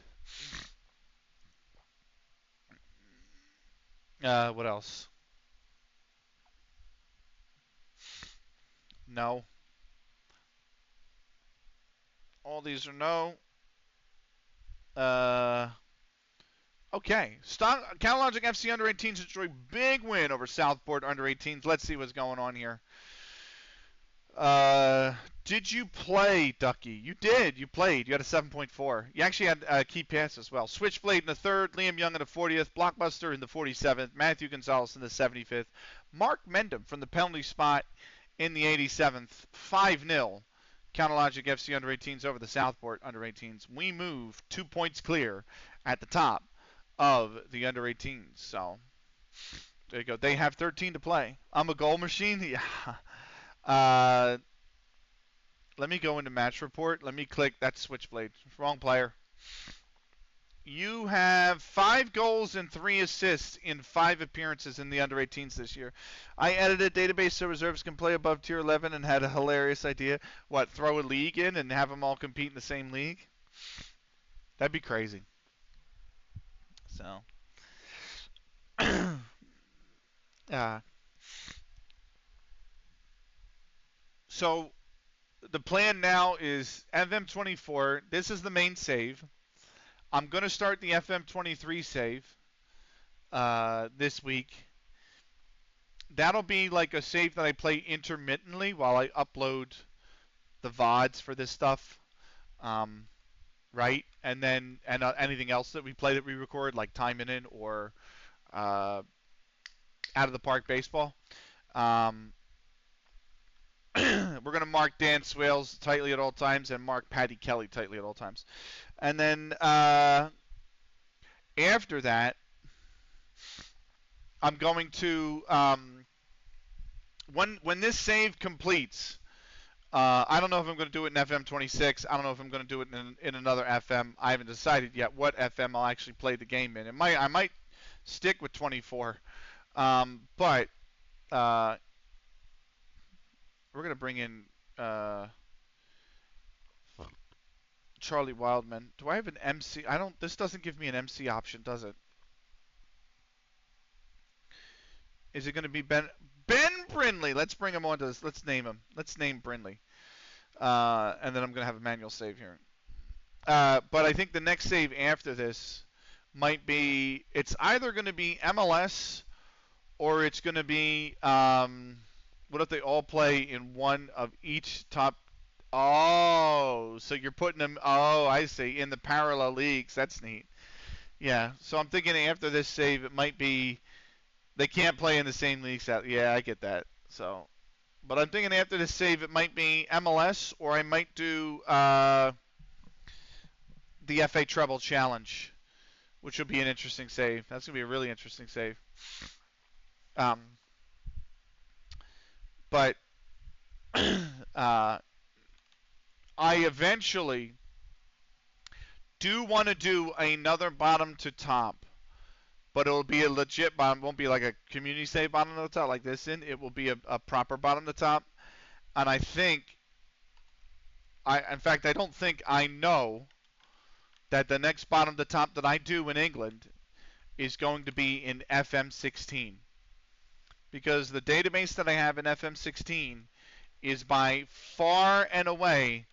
What else? No. All these are no. Okay. Catalogic FC under 18s enjoy big win over Southport under 18s. Let's see what's going on here. Did you play, Ducky? You did. You played. You had a 7.4. You actually had a key pass as well. Switchblade in the 3rd, Liam Young in the 40th, Blockbuster in the 47th, Matthew Gonzalez in the 75th, Mark Mendham from the penalty spot in the 87th. 5-0. Catalogic FC under 18s over the Southport under 18s. We move 2 points clear at the top of the under 18s. So there you go. They have 13 to play. I'm a goal machine. Yeah. Let me go into match report. Let me click. That's Switchblade. Wrong player. You have 5 goals and 3 assists in 5 appearances in the under 18s this year. I edited a database so reserves can play above tier 11 and had a hilarious idea. What, throw a league in and have them all compete in the same league? That'd be crazy. So, so the plan now is FM24. This is the main save. I'm going to start the FM23 save this week. That'll be like a save that I play intermittently while I upload the VODs for this stuff. Right? And then anything else that we play that we record, like Time In or Out of the Park Baseball. We're going to mark Dan Swales tightly at all times and mark Paddy Kelly tightly at all times. And then after that, I'm going to when this save completes, I don't know if I'm going to do it in FM26. I don't know if I'm going to do it in another FM. I haven't decided yet what FM I'll actually play the game in. I might stick with 24, but we're going to bring in Charlie Wildman. Do I have an MC? This doesn't give me an MC option, does it? Is it going to be Ben Brindley? Let's bring him on to this. Let's name him. Let's name Brindley. And then I'm going to have a manual save here. But I think the next save after this might be, it's either going to be MLS or it's going to be, what if they all play in one of each top? Oh, so you're putting them, oh, I see, in the parallel leagues. That's neat. Yeah, so I'm thinking after this save, it might be, they can't play in the same leagues. Yeah, I get that. So, but I'm thinking after this save, it might be MLS or I might do the FA Treble Challenge, which will be an interesting save. That's going to be a really interesting save. But I eventually do want to do another bottom to top, but it'll be a legit bottom. It won't be like a community save bottom to top like this. It will be a proper bottom to top. And I think In fact, I don't think I know that the next bottom to top that I do in England is going to be in FM16, because the database that I have in FM16 is by far and away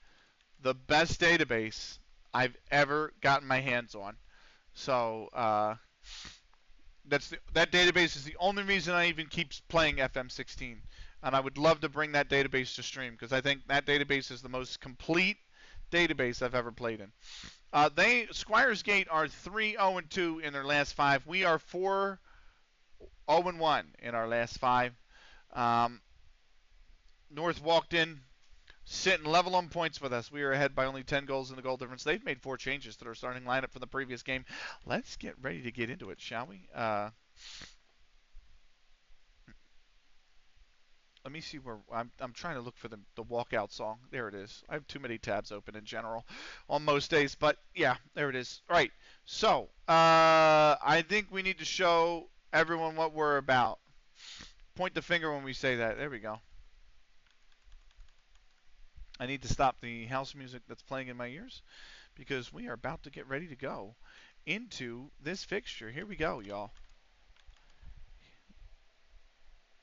the best database I've ever gotten my hands on. So that database is the only reason I even keep playing FM16, and I would love to bring that database to stream because I think that database is the most complete database I've ever played in. Squires Gate are 3-0-2 in their last 5. We are 4-0-1 in our last 5. North walked in sitting level on points with us. We are ahead by only 10 goals in the goal difference. They've made 4 changes to their starting lineup from the previous game. Let's get ready to get into it, shall we? Let me see where I'm trying to look for the walkout song. There it is. I have too many tabs open in general on most days, but yeah, there it is. All right. So I think we need to show everyone what we're about. Point the finger when we say that. There we go. I need to stop the house music that's playing in my ears because we are about to get ready to go into this fixture. Here we go, y'all.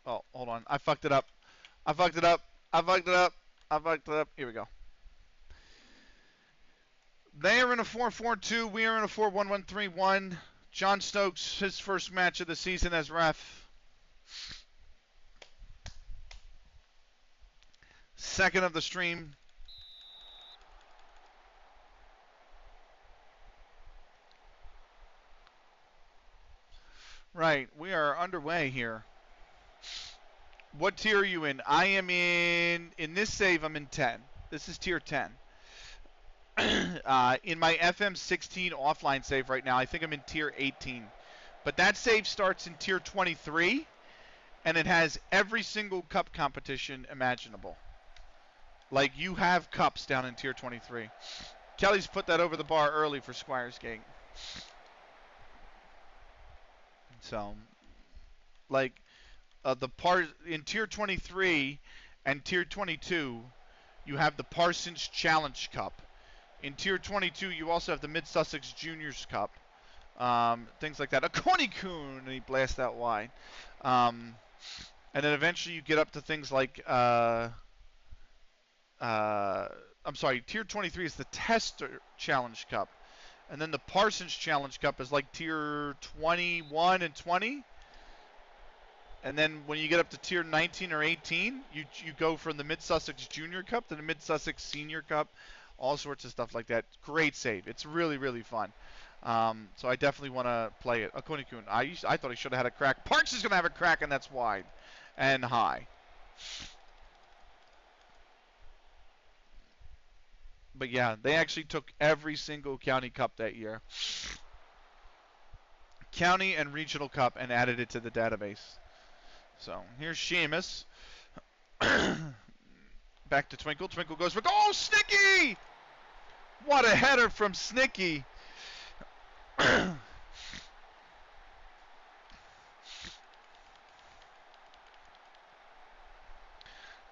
Oh, hold on. I fucked it up. I fucked it up. I fucked it up. I fucked it up. Here we go. They are in a 4-4-2. We are in a 4-1-1-3-1. John Stokes, his first match of the season as ref. Second of the stream. Right, we are underway here. What tier are you in? I am in this save, I'm in 10. This is tier 10. In my FM16 offline save right now, I think I'm in tier 18. But that save starts in tier 23, and it has every single cup competition imaginable. Like, you have cups down in tier 23. Kelly's put that over the bar early for Squires Gate. So, like, the part in tier 23 and tier 22, you have the Parsons Challenge Cup. In tier 22, you also have the Mid-Sussex Juniors Cup. Things like that. A Coney-Coon, and he blasts that wide. And then eventually you get up to things like, I'm sorry, tier 23 is the Tester Challenge Cup. And then the Parsons Challenge Cup is like tier 21 and 20. And then when you get up to tier 19 or 18, you go from the Mid-Sussex Junior Cup to the Mid-Sussex Senior Cup, all sorts of stuff like that. Great save. It's really, really fun. So I definitely want to play it. Akuni-kun. I thought he should have had a crack. Parks is going to have a crack, and that's wide and high. But yeah, they actually took every single county cup that year. County and regional cup, and added it to the database. So here's Seamus. Back to Twinkle. Twinkle goes for goal. Oh, Snicky! What a header from Snicky.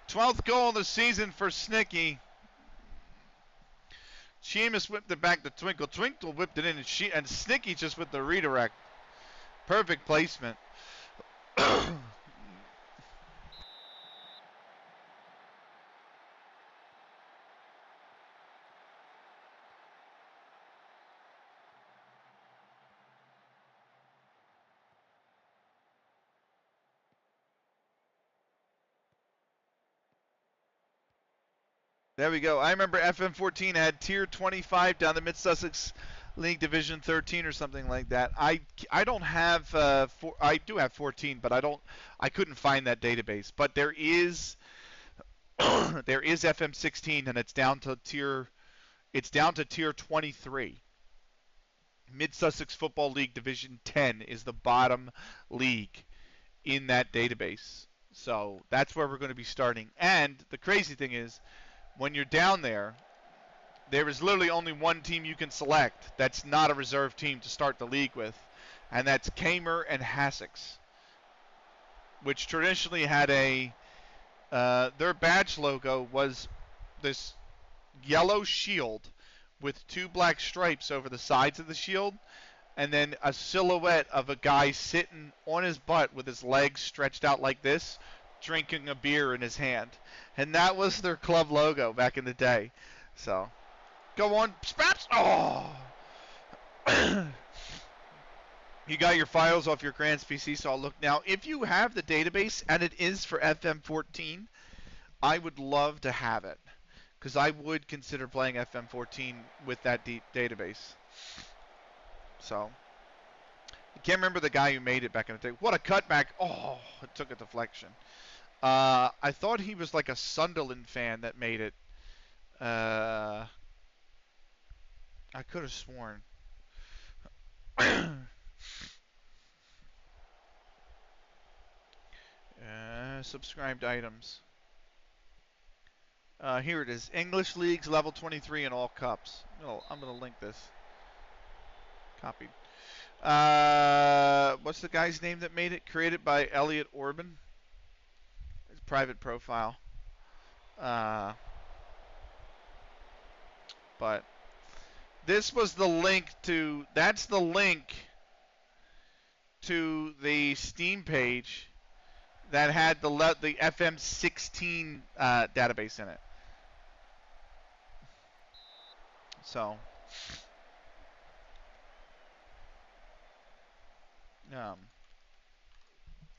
12th goal of the season for Snicky. Seamus whipped it back to Twinkle. Twinkle whipped it in, and Snicky just with the redirect. Perfect placement. There we go. I remember FM14 had tier 25 down the Mid-Sussex League Division 13 or something like that. I don't have I do have 14, but I couldn't find that database. But there is there is FM16, and it's down to tier 23. Mid-Sussex Football League Division 10 is the bottom league in that database. So that's where we're going to be starting. And the crazy thing is, when you're down there, there is literally only one team you can select that's not a reserve team to start the league with, and that's Kamer and Hassocks, which traditionally had their badge logo was this yellow shield with 2 black stripes over the sides of the shield, and then a silhouette of a guy sitting on his butt with his legs stretched out like this, drinking a beer in his hand. And that was their club logo back in the day. So, go on, Spaps! Oh! You got your files off your Grants PC, so I'll look now. If you have the database, and it is for FM14, I would love to have it, because I would consider playing FM14 with that database. So, I can't remember the guy who made it back in the day. What a cutback. Oh, it took a deflection. I thought he was like a Sunderland fan that made it. I could have sworn. Subscribed items. Here it is. English Leagues level 23 in all cups. I'm going to link this. Copied. What's the guy's name that made it? Created by Elliot Orban. His private profile. But this was the link to. That's the link to the Steam page that had the FM16 database in it. So,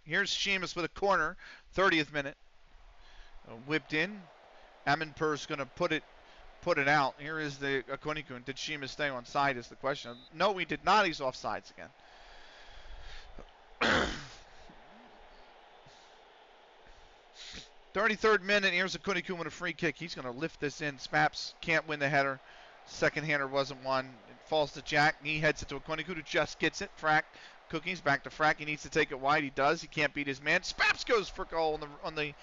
here's Sheamus with a corner, 30th minute, whipped in. Amanpour's going to put it out. Here is the Akonikun. Did Sheamus stay on side is the question. No, he did not. He's off sides again. 33rd minute, here's Akonikun with a free kick. He's going to lift this in. Spaps can't win the header. Second hander wasn't one. It falls to Jack. He heads it to Akonikun, who just gets it. Frack. Cookie's back to Frack. He needs to take it wide. He does. He can't beat his man. Spaps goes for goal on the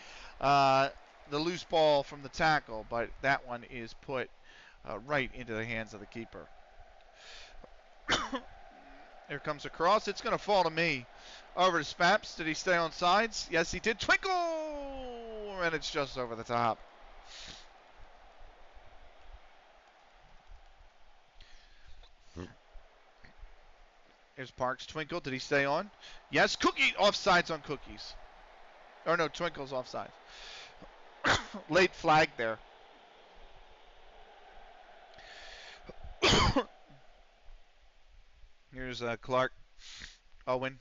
loose ball from the tackle, but that one is put right into the hands of the keeper. Here comes a cross. It's going to fall to me. Over to Spaps. Did he stay on sides? Yes, he did. Twinkle! And it's just over the top. Here's Parks. Twinkle. Did he stay on? Yes. Cookie. Offsides on Cookies. Or no, Twinkle's offside. Late flag there. Here's Clark. Owen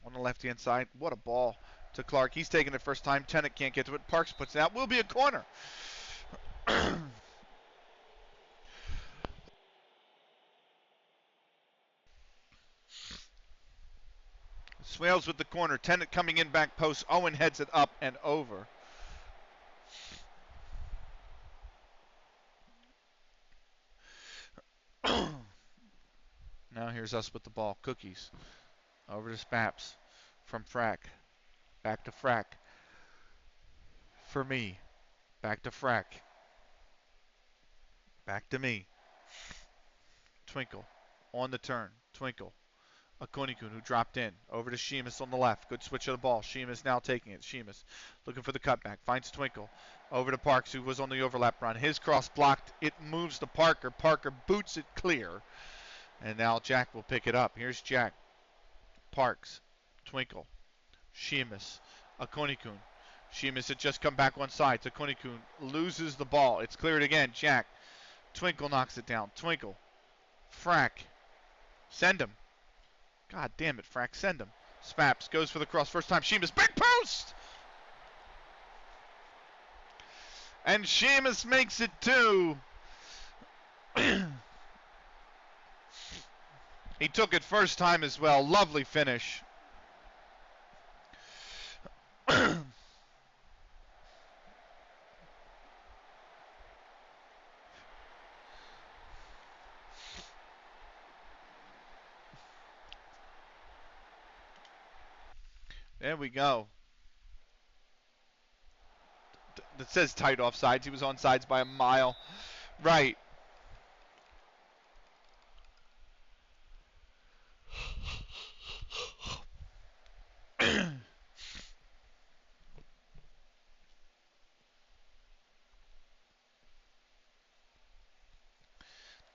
on the left-hand side. What a ball to Clark. He's taking it first time. Tennant can't get to it. Parks puts it out. Will be a corner. Swales with the corner. Tennant coming in back post. Owen heads it up and over. Now here's us with the ball. Cookies. Over to Spaps. From Frack. Back to Frack. For me. Back to Frack. Back to me. Twinkle. On the turn. Twinkle. Akonikun, who dropped in. Over to Sheamus on the left. Good switch of the ball. Sheamus now taking it. Sheamus looking for the cutback. Finds Twinkle. Over to Parks, who was on the overlap run. His cross blocked. It moves to Parker. Parker boots it clear. And now Jack will pick it up. Here's Jack. Parks. Twinkle. Sheamus. Akonikun. Sheamus had just come back on side. Akonikun loses the ball. It's cleared again. Jack. Twinkle knocks it down. Twinkle. Frack. Send him. God damn it, Frack. Send him. Spaps goes for the cross. First time. Sheamus. Back post! And Sheamus makes it 2. He took it first time as well. Lovely finish. There we go. That says tight offsides. He was on sides by a mile. Right.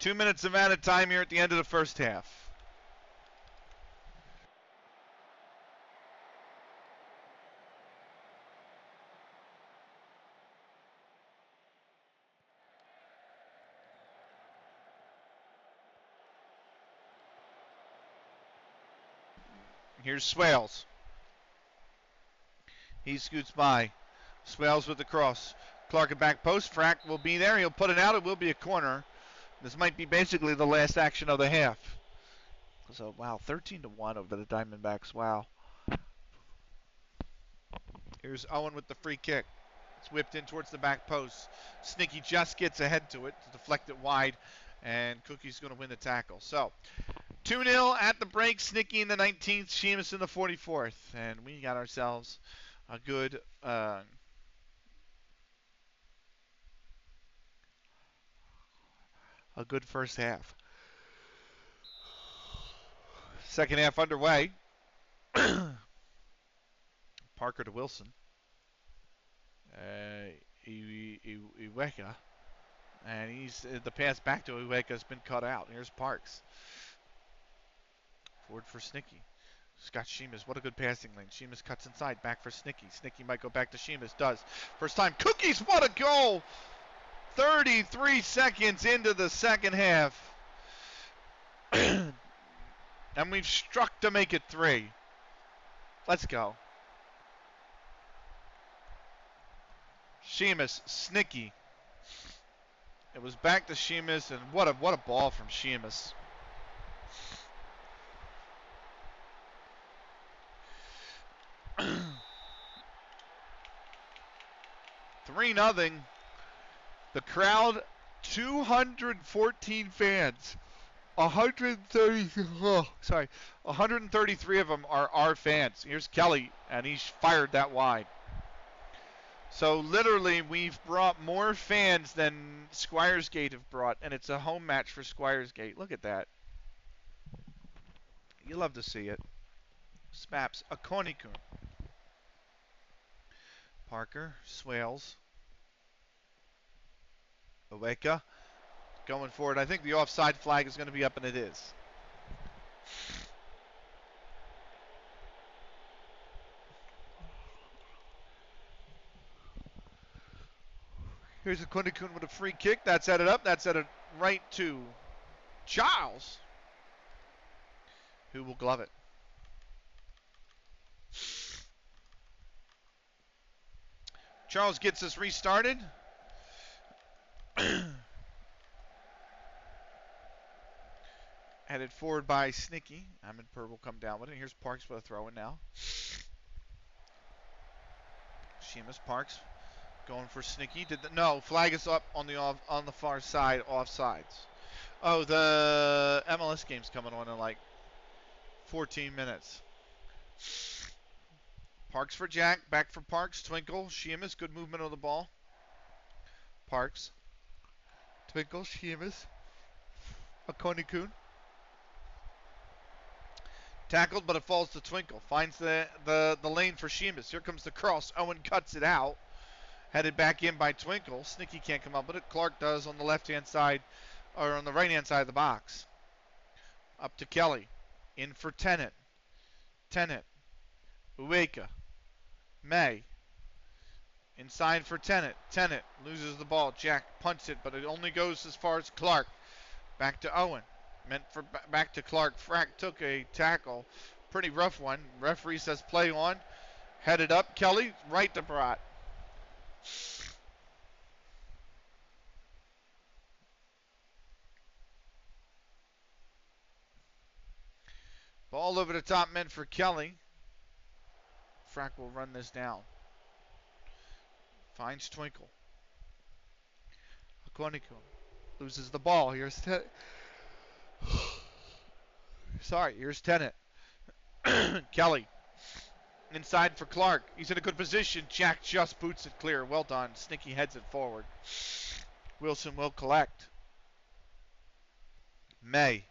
2 minutes of added time here at the end of the first half. Here's Swales. He scoots by. Swales with the cross. Clark at back post. Frack will be there. He'll put it out. It will be a corner. This might be basically the last action of the half. So, wow, 13-1 over the Diamondbacks. Wow. Here's Owen with the free kick. It's whipped in towards the back post. Snicky just gets ahead to it to deflect it wide, and Cookie's going to win the tackle. So, 2-0 at the break. Snicky in the 19th, Sheamus in the 44th, and we got ourselves a good first half. Second half underway. Parker to Wilson. Iweka. And the pass back to Iweka has been cut out. Here's Parks. Forward for Snicky. Scott Sheamus, what a good passing lane. Sheamus cuts inside, back for Snicky. Snicky might go back to Sheamus, does. First time, Cookies, what a goal! 33 seconds into the second half. And we've struck to make it 3. Let's go. Sheamus, Snicky. It was back to Sheamus, and what a ball from Sheamus. Three nothing. The crowd, 214 fans. 133 of them are our fans. Here's Kelly, and he's fired that wide. So literally, we've brought more fans than Squiresgate have brought, and it's a home match for Squiresgate. Look at that. You love to see it. Spaps, Akonikun. Parker, Swales. Oweka going forward. I think the offside flag is going to be up, and it is. Here's a Kundikun with a free kick. That's headed up. That's headed right to Giles, who will glove it. Charles gets us restarted. Headed forward by Snicky. Ahmedpur will come down with it. Here's Parks with a throw in now. Sheamus, Parks going for Snicky. No, flag is up on the far side, offsides. Oh, the MLS game's coming on in like 14 minutes. Parks for Jack, back for Parks, Twinkle, Sheamus, good movement of the ball. Parks, Twinkle, Sheamus, Akonikun. Tackled, but it falls to Twinkle. Finds the lane for Sheamus. Here comes the cross. Owen cuts it out. Headed back in by Twinkle. Snicky can't come up, but Clark does on the left-hand side, or on the right-hand side of the box. Up to Kelly. In for Tennant. Tennant. Uweka. May. Inside for Tennant. Tennant loses the ball. Jack punts it, but it only goes as far as Clark. Back to Owen. Meant for back to Clark. Frack took a tackle. Pretty rough one. Referee says play on. Headed up. Kelly. Right to Brat. Ball over the top, meant for Kelly. Frack will run this down. Finds Twinkle. Akonikun loses the ball. Here's here's Tennant. Kelly. Inside for Clark. He's in a good position. Jack just boots it clear. Well done. Snicky heads it forward. Wilson will collect. May.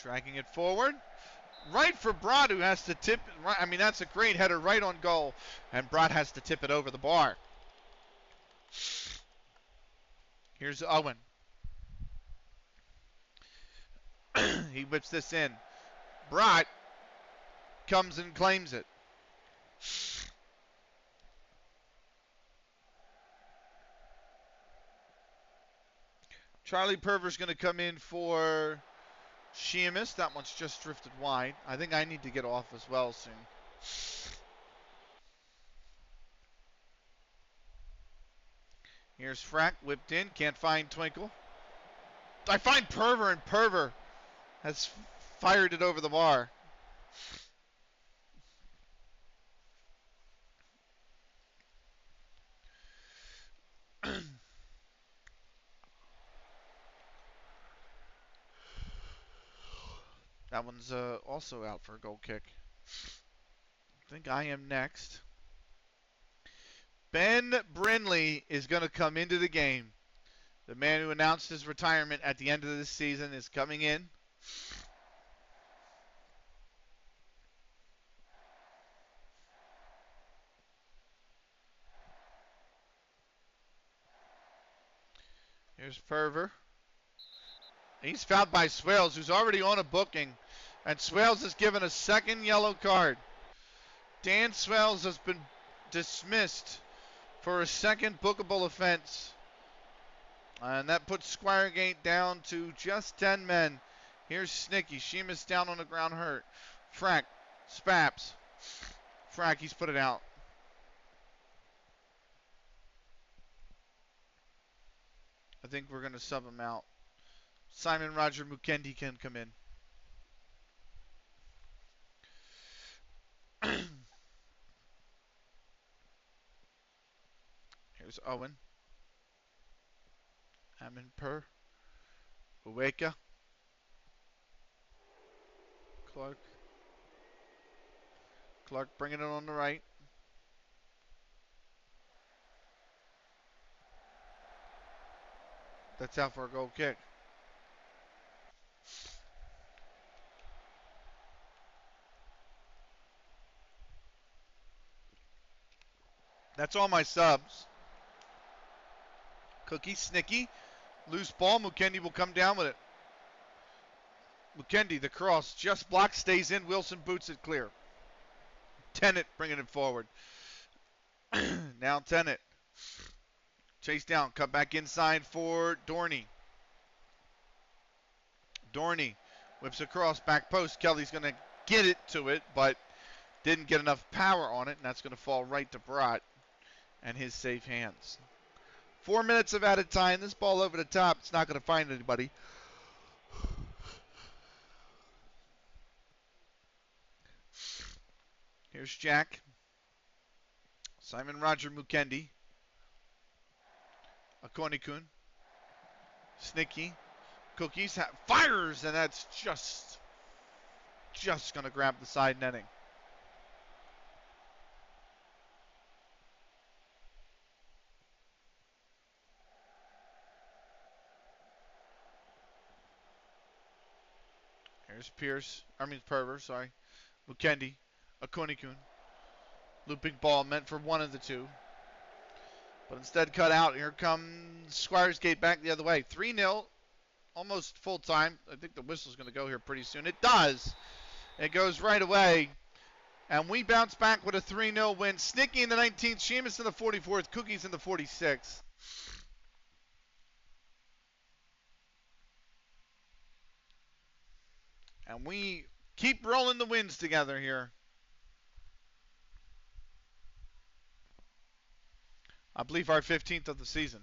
Dragging it forward. Right for Brad, who has to tip. I mean, that's a great header right on goal. And Brad has to tip it over the bar. Here's Owen. He whips this in. Brott comes and claims it. Charlie Perver's going to come in for Sheamus. That one's just drifted wide. I think I need to get off as well soon. Here's Frack, whipped in. Can't find Twinkle. I find Perver, and Perver has fired it over the bar. That one's also out for a goal kick. I think I am next. Ben Brindley is going to come into the game. The man who announced his retirement at the end of this season is coming in. Here's Perver. He's fouled by Swales, who's already on a booking. And Swales is given a second yellow card. Dan Swales has been dismissed for a second bookable offense. And that puts Squiregate down to just 10 men. Here's Snicky. Sheamus down on the ground hurt. Frack. Spaps. Frack, he's put it out. I think we're going to sub him out. Simon Roger Mukendi can come in. Here's Owen. Amin Per. Uweka. Clark. Clark bringing it on the right. That's out for a goal kick. That's all my subs. Cookie, Snicky. Loose ball. Mukendi will come down with it. Mukendi, the cross. Just blocked, stays in. Wilson boots it clear. Tennant bringing it forward. Now Tennant. Chase down. Cut back inside for Dorney. Dorney whips across. Back post. Kelly's going to get it to it, but didn't get enough power on it, and that's going to fall right to Brott and his safe hands. 4 minutes of added time. This ball over the top. It's not going to find anybody. Here's Jack. Simon Roger Mukendi. Akonikun. Snicky. Cookies fires, and that's just going to grab the side netting. Here's Perver, sorry. Mukendi. Akonikun. Looping ball meant for one of the two. But instead cut out. Here comes Squiresgate back the other way. 3-0. Almost full time. I think the whistle's going to go here pretty soon. It does. It goes right away. And we bounce back with a 3-0 win. Snicky in the 19th. Sheamus in the 44th. Cookies in the 46th. And we keep rolling the wins together here. I believe our 15th of the season.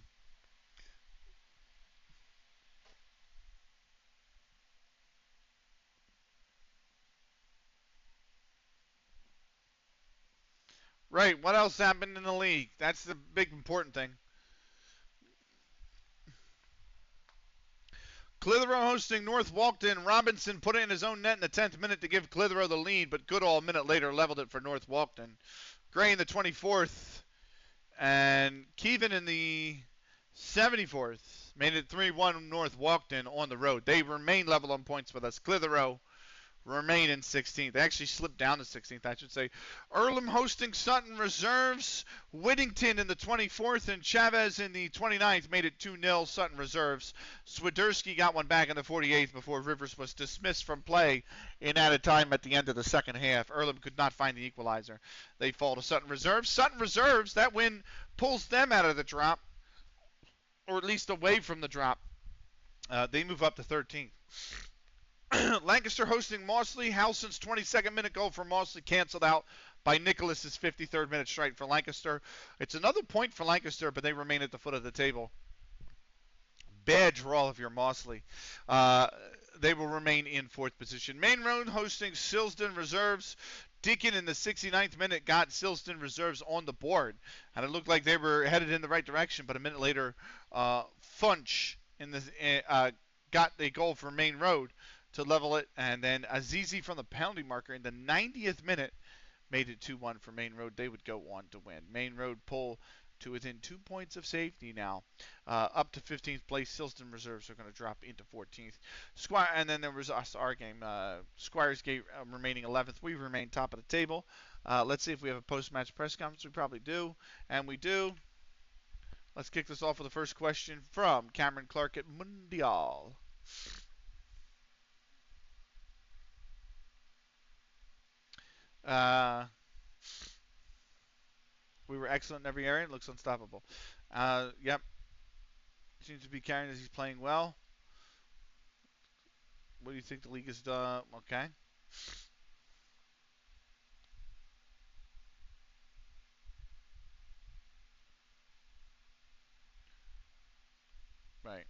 Right, what else happened in the league? That's the big important thing. Clitheroe hosting North Walkden. Robinson put it in his own net in the 10th minute to give Clitheroe the lead, but Goodall a minute later leveled it for North Walkden. Gray in the 24th. And Keevan in the 74th made it 3-1 North Walkden on the road. They remain level on points with us. Clitheroe remain in 16th. They actually slipped down to 16th, I should say. Earlham hosting Sutton reserves. Whittington in the 24th and Chavez in the 29th made it 2-0 Sutton reserves. Swiderski got one back in the 48th before Rivers was dismissed from play in added time at the end of the second half. Earlham could not find the equalizer. They fall to Sutton reserves. Sutton reserves, that win pulls them out of the drop, or at least away from the drop. They move up to 13th. Lancaster hosting Mossley. Howson's 22nd minute goal for Mossley canceled out by Nicholas's 53rd minute strike for Lancaster. It's another point for Lancaster, but they remain at the foot of the table. Bad draw if you're Mossley. They will remain in 4th position. Main Road hosting Silsden reserves. Deacon in the 69th minute got Silsden reserves on the board, and it looked like they were headed in the right direction, but a minute later, Funch got the goal for Main Road to level it, and then Azizi from the penalty marker in the 90th minute made it 2-1 for Main Road. They would go on to win. Main Road pull to within 2 points of safety now. Up to 15th place. Silsden reserves are going to drop into 14th. And then there was our game. Squires Gate remaining 11th. We remain top of the table. Let's see if we have a post-match press conference. We probably do, and we do. Let's kick this off with the first question from Cameron Clark at Mundial. We were excellent in every area. It looks unstoppable. Yep. Seems to be carrying as he's playing well. What do you think the league has done? Okay. Right.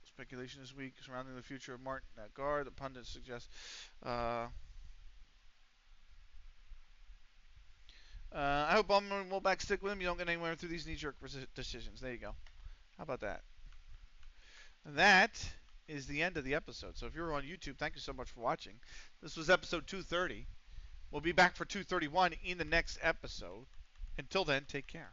Speculation this week surrounding the future of Martin at guard. The pundits suggest. I hope Ballman and Wolbach stick with him. You don't get anywhere through these knee-jerk decisions. There you go. How about that? That is the end of the episode. So if you're on YouTube, thank you so much for watching. This was episode 230. We'll be back for 231 in the next episode. Until then, take care.